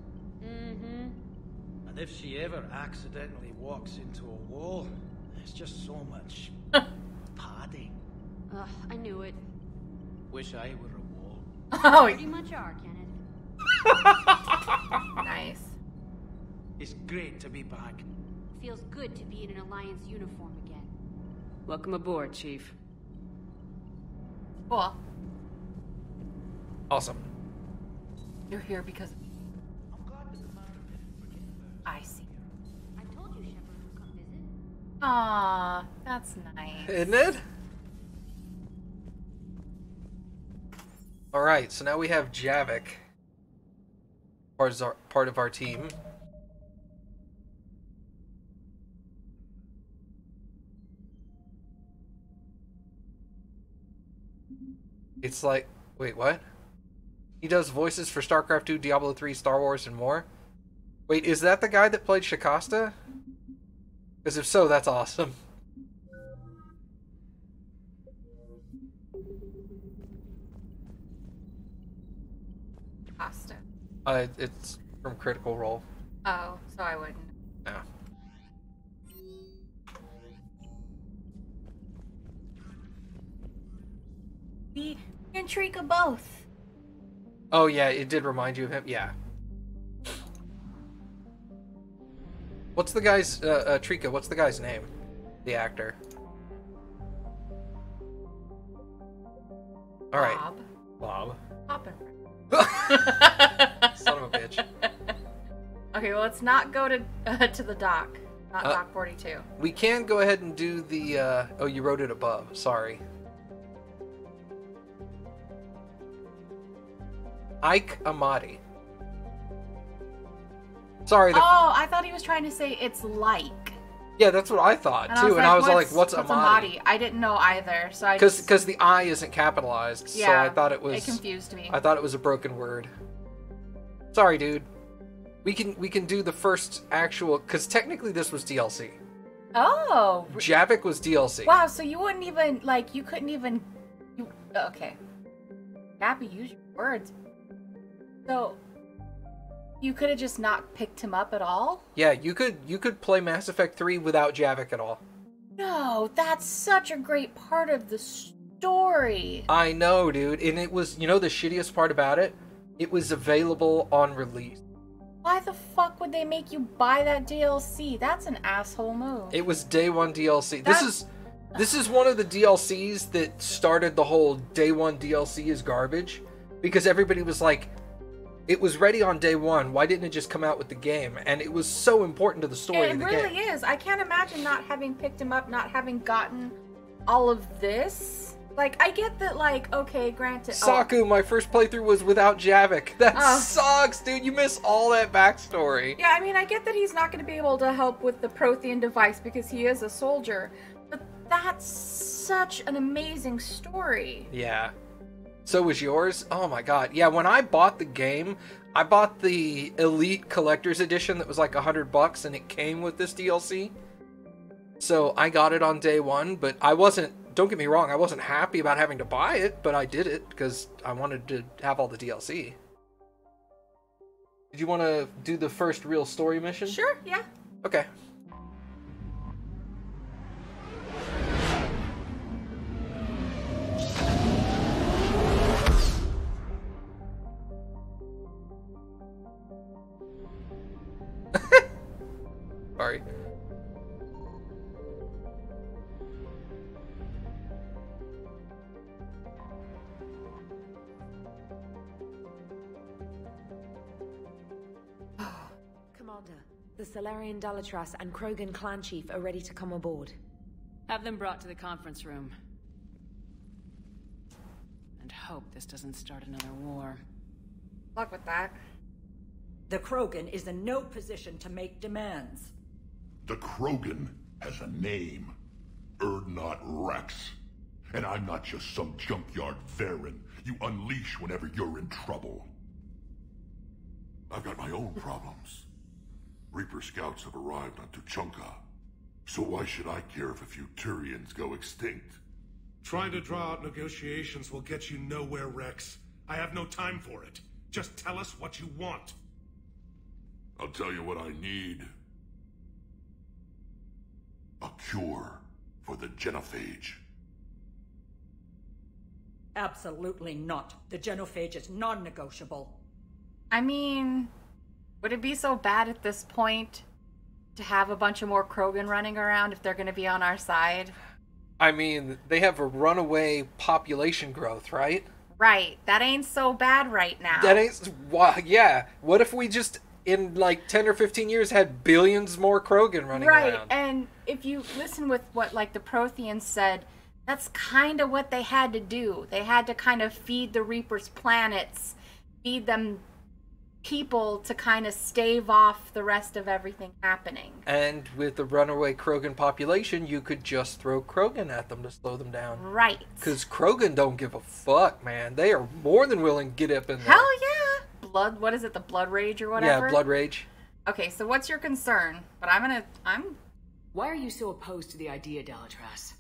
Mm-hmm. And if she ever accidentally walks into a wall, there's just so much padding. Ugh, I knew it. Wish I were a wall. Oh, Pretty much are, Kenneth. Nice. It's great to be back. Feels good to be in an Alliance uniform again. Welcome aboard, Chief. Cool. Awesome. You're here because I see. I told you Shepard would come visit. Aw, that's nice. Isn't it? Alright, so now we have Javik. Part of our team. It's like... Wait, what? He does voices for StarCraft 2, Diablo 3, Star Wars, and more? Wait, is that the guy that played Shikasta? Because if so, that's awesome. Pasta. It's from Critical Role. Oh, so I wouldn't. No. We and Trika both. Oh yeah, it did remind you of him. Yeah. What's the guy's Trika? What's the guy's name? The actor. All right. Bob. Hoppin'. Son of a bitch. Okay, well, let's not go to the dock. Not dock 42. We can go ahead and do the. Oh, you wrote it above. Sorry. Ike Amati. Sorry. Oh, I thought he was trying to say it's like. Yeah, that's what I thought too, and I was like, "What's Amati?" I didn't know either, so I because the I isn't capitalized, yeah, so I thought it was. It confused me. I thought it was a broken word. Sorry, dude. We can do the first actual, because technically this was DLC. Oh. Javik was DLC. Wow, so you wouldn't even you couldn't even. Okay. Kappy, use your words. So. You could have just not picked him up at all? Yeah, you could play Mass Effect 3 without Javik at all. No, that's such a great part of the story. I know, dude. And it was, you know the shittiest part about it? It was available on release. Why the fuck would they make you buy that DLC? That's an asshole move. It was day one DLC. This is one of the DLCs that started the whole day one DLC is garbage. Because everybody was like, it was ready on day one. Why didn't it just come out with the game? And it was so important to the story of the game. It really is. I can't imagine not having picked him up, not having gotten all of this. Like, I get that, like, okay, granted. Saku, my first playthrough was without Javik. That sucks, dude. You miss all that backstory. Yeah, I mean, I get that he's not going to be able to help with the Prothean device because he is a soldier. But that's such an amazing story. Yeah. So was yours? Oh my god. Yeah, when I bought the game, I bought the Elite Collector's Edition that was like $100 and it came with this DLC. So I got it on day one, but I wasn't, don't get me wrong, I wasn't happy about having to buy it, but I did it because I wanted to have all the DLC. Did you want to do the first real story mission? Sure, yeah. Okay. Sorry. Commander, the Salarian Dalatras and Krogan clan chief are ready to come aboard. Have them brought to the conference room. And hope this doesn't start another war. Luck with that. The Krogan is in no position to make demands. The Krogan has a name. Urdnot Rex. And I'm not just some junkyard Varen you unleash whenever you're in trouble. I've got my own problems. Reaper scouts have arrived on Tuchanka. So why should I care if a few Turians go extinct? Trying to draw out negotiations will get you nowhere, Rex. I have no time for it. Just tell us what you want. I'll tell you what I need. A cure for the genophage. Absolutely not. The genophage is non-negotiable. I mean, would it be so bad at this point to have a bunch of more Krogan running around if they're going to be on our side? I mean, they have a runaway population growth, right? Right. That ain't so bad right now. That ain't... Yeah. What if we just, in like 10 or 15 years, had billions more Krogan running around? Right, and if you listen with what, like, the Protheans said, that's kind of what they had to do. They had to kind of feed the Reapers planets, feed them people to kind of stave off the rest of everything happening. And with the runaway Krogan population, you could just throw Krogan at them to slow them down. Right. Because Krogan don't give a fuck, man. They are more than willing to get up in there. Hell yeah! What is it, the Blood Rage or whatever? Yeah, Blood Rage. Okay, so what's your concern? But Why are you so opposed to the idea, Dalatras?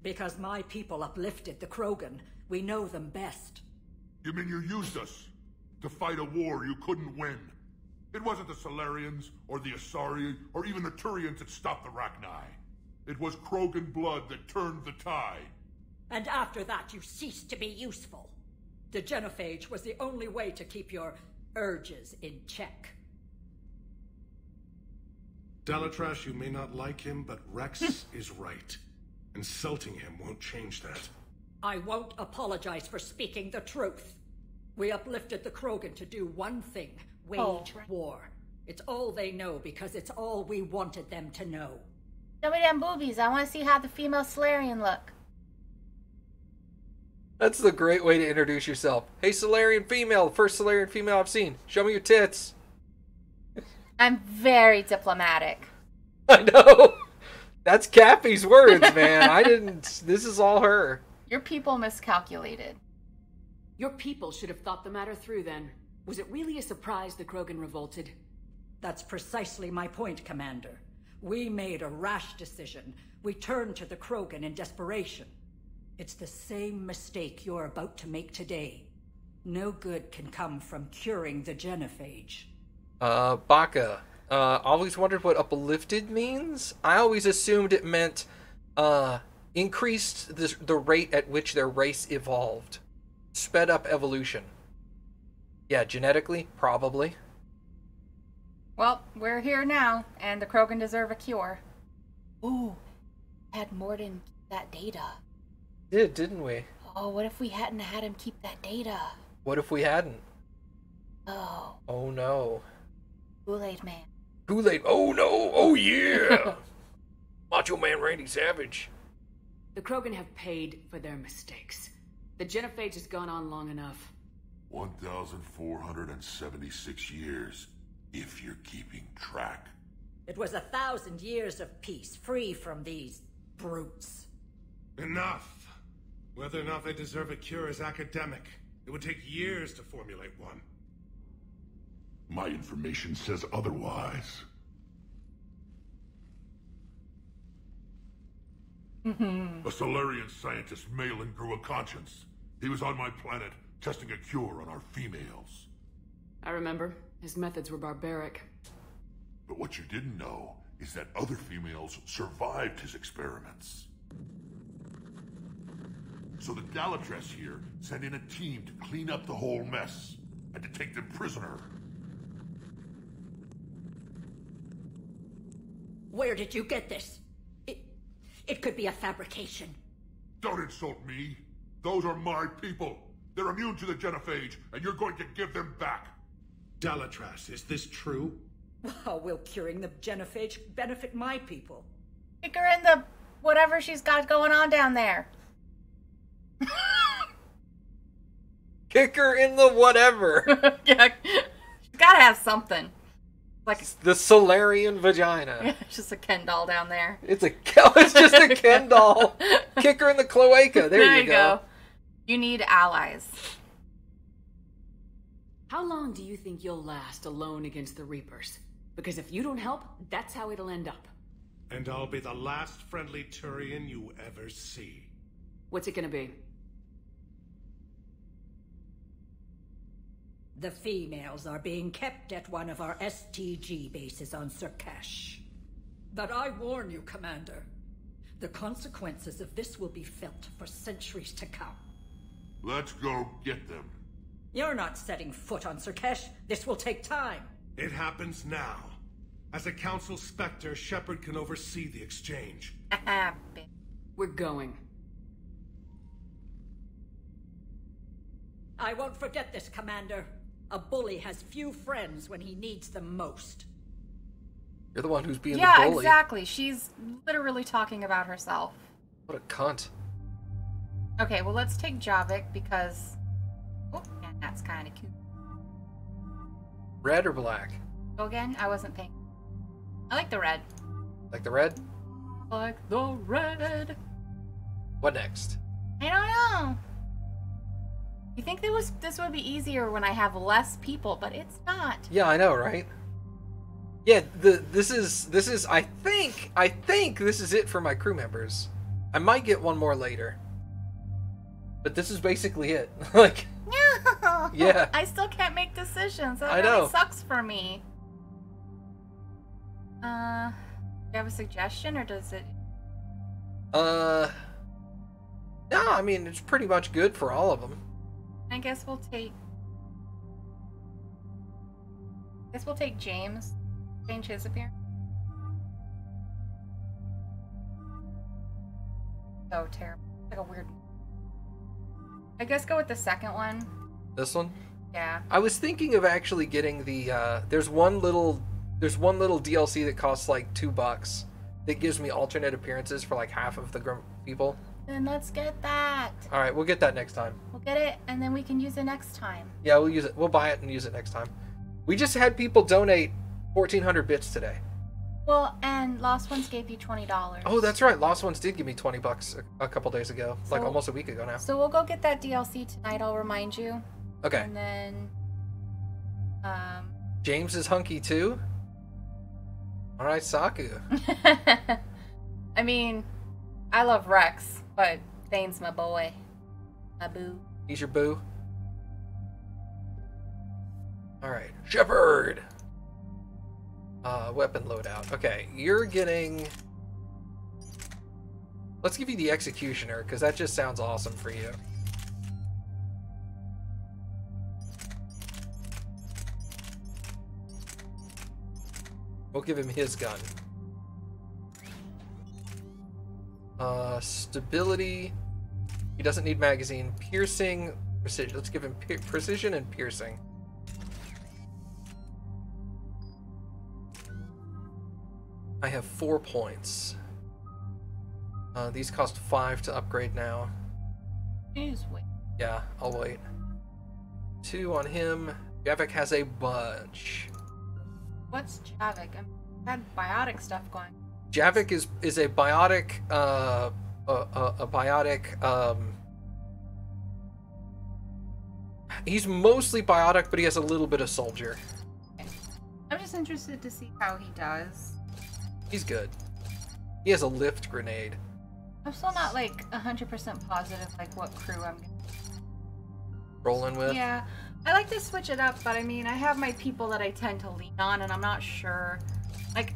Because my people uplifted the Krogan. We know them best. You mean you used us to fight a war you couldn't win? It wasn't the Solarians, or the Asari, or even the Turians that stopped the Rachni. It was Krogan blood that turned the tide. And after that, you ceased to be useful. The genophage was the only way to keep your urges in check. Dalatras, you may not like him, but Rex is right. Insulting him won't change that. I won't apologize for speaking the truth. We uplifted the Krogan to do one thing, wage war. It's all they know because it's all we wanted them to know. Show me them boobies. I want to see how the female Solarian look. That's the great way to introduce yourself. Hey, Solarian female, the first Solarian female I've seen. Show me your tits. I'm very diplomatic. I know. That's Kappy's words, man. I didn't... This is all her. Your people miscalculated. Your people should have thought the matter through then. Was it really a surprise the Krogan revolted? That's precisely my point, Commander. We made a rash decision. We turned to the Krogan in desperation. It's the same mistake you're about to make today. No good can come from curing the genophage. Baka. Always wondered what uplifted means. I always assumed it meant, increased the rate at which their race evolved. Sped up evolution. Yeah, genetically, probably. Well, we're here now, and the Krogan deserve a cure. Ooh, had Morden keep that data. Did, didn't we? Oh, what if we hadn't had him keep that data? What if we hadn't? Oh. Oh no. Kool-Aid Man. Kool-Aid, oh no, oh yeah! Macho Man Randy Savage. The Krogan have paid for their mistakes. The genophage has gone on long enough. 1,476 years, if you're keeping track. It was 1,000 years of peace, free from these brutes. Enough! Whether or not they deserve a cure is academic. It would take years to formulate one. My information says otherwise. A Solarian scientist, Malin, grew a conscience. He was on my planet, testing a cure on our females. I remember. His methods were barbaric. But what you didn't know is that other females survived his experiments. So the Dalatress here sent in a team to clean up the whole mess, and to take them prisoner. Where did you get this? It could be a fabrication. Don't insult me. Those are my people. They're immune to the genophage, and you're going to give them back. Dalatrass, is this true? How will curing the genophage benefit my people? Kick her in the whatever she's got going on down there. Kick her in the whatever. Yeah, she's gotta have something. Like the Solarian vagina. Yeah, it's just a Ken doll down there. It's just a Ken doll. Kick her in the cloaca. There you go. You need allies. How long do you think you'll last alone against the Reapers? Because if you don't help, that's how it'll end up. And I'll be the last friendly Turian you ever see. What's it gonna be? The females are being kept at one of our STG bases on Surkash. But I warn you, Commander. The consequences of this will be felt for centuries to come. Let's go get them. You're not setting foot on Surkash. This will take time. It happens now. As a Council Spectre, Shepard can oversee the exchange. We're going. I won't forget this, Commander. A bully has few friends when he needs them most. You're the one who's being the bully. Yeah, bully. exactly. She's literally talking about herself. What a cunt. Okay, well, let's take Javik because... Oh, yeah, that's kind of cute. Red or black? Go again? I wasn't thinking. I like the red. Like the red? Like the red. What next? I don't know. You think this would be easier when I have less people, but it's not. Yeah, I know, right? Yeah, this is I think this is it for my crew members. I might get one more later. But this is basically it. Like No. Yeah. I still can't make decisions. That I really know. sucks for me. Do you have a suggestion or does it no, I mean it's pretty much good for all of them. I guess we'll take James. Change his appearance. So terrible. Like a weird. I guess go with the second one. This one? Yeah. I was thinking of actually getting the there's one little DLC that costs like $2 that gives me alternate appearances for like half of the people. Then let's get that. All right, we'll get that next time. We'll get it and then we can use it next time. Yeah, we'll use it. We'll buy it and use it next time. We just had people donate 1,400 bits today. Well, and Lost Ones gave you $20. Oh, that's right. Lost Ones did give me $20 a couple days ago, like almost a week ago now. So we'll go get that DLC tonight. I'll remind you. Okay. And then, James is hunky too. All right, Saku. I mean, I love Rex, but Thane's my boy, my boo. He's your boo. All right, Shepard. Weapon loadout. Okay, you're getting... Let's give you the Executioner, because that just sounds awesome for you. We'll give him his gun. Stability. He doesn't need magazine. Piercing. Precision. Let's give him precision and piercing. I have 4 points. These cost 5 to upgrade now. Just wait. Yeah, I'll wait. 2 on him. Javik has a bunch. What's Javik? I've had biotic stuff going. Javik is a biotic He's mostly biotic, but he has a little bit of soldier. Okay. I'm just interested to see how he does. He's good. He has a lift grenade. I'm still not like 100% positive like what crew I'm gonna Rolling with? Yeah. I like to switch it up, but I mean, I have my people that I tend to lean on, and I'm not sure. Like,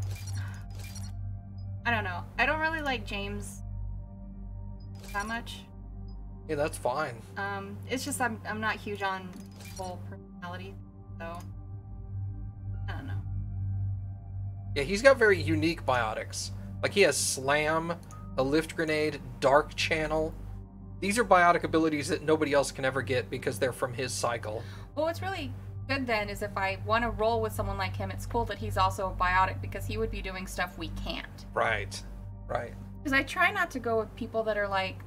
I don't know. I don't really like James that much. Yeah, that's fine. It's just I'm not huge on full personality, so I don't know. Yeah, he's got very unique biotics. Like, he has Slam, a lift grenade, Dark Channel. These are biotic abilities that nobody else can ever get because they're from his cycle. Well, what's really good then is if I want to roll with someone like him, it's cool that he's also biotic because he would be doing stuff we can't. Right. Right. Because I try not to go with people that are like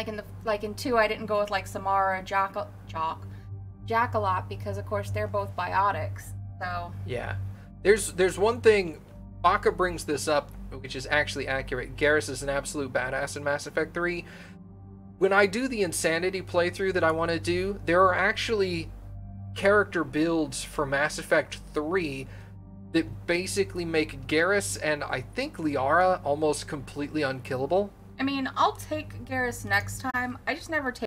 in 2, I didn't go with like Samara or Jack a lot because of course they're both biotics. So yeah, there's one thing. Baka brings this up, which is actually accurate. Garrus is an absolute badass in Mass Effect 3. When I do the Insanity playthrough that I want to do, there are actually character builds for Mass Effect 3 that basically make Garrus and I think Liara almost completely unkillable. I mean, I'll take Garrus next time. I just never take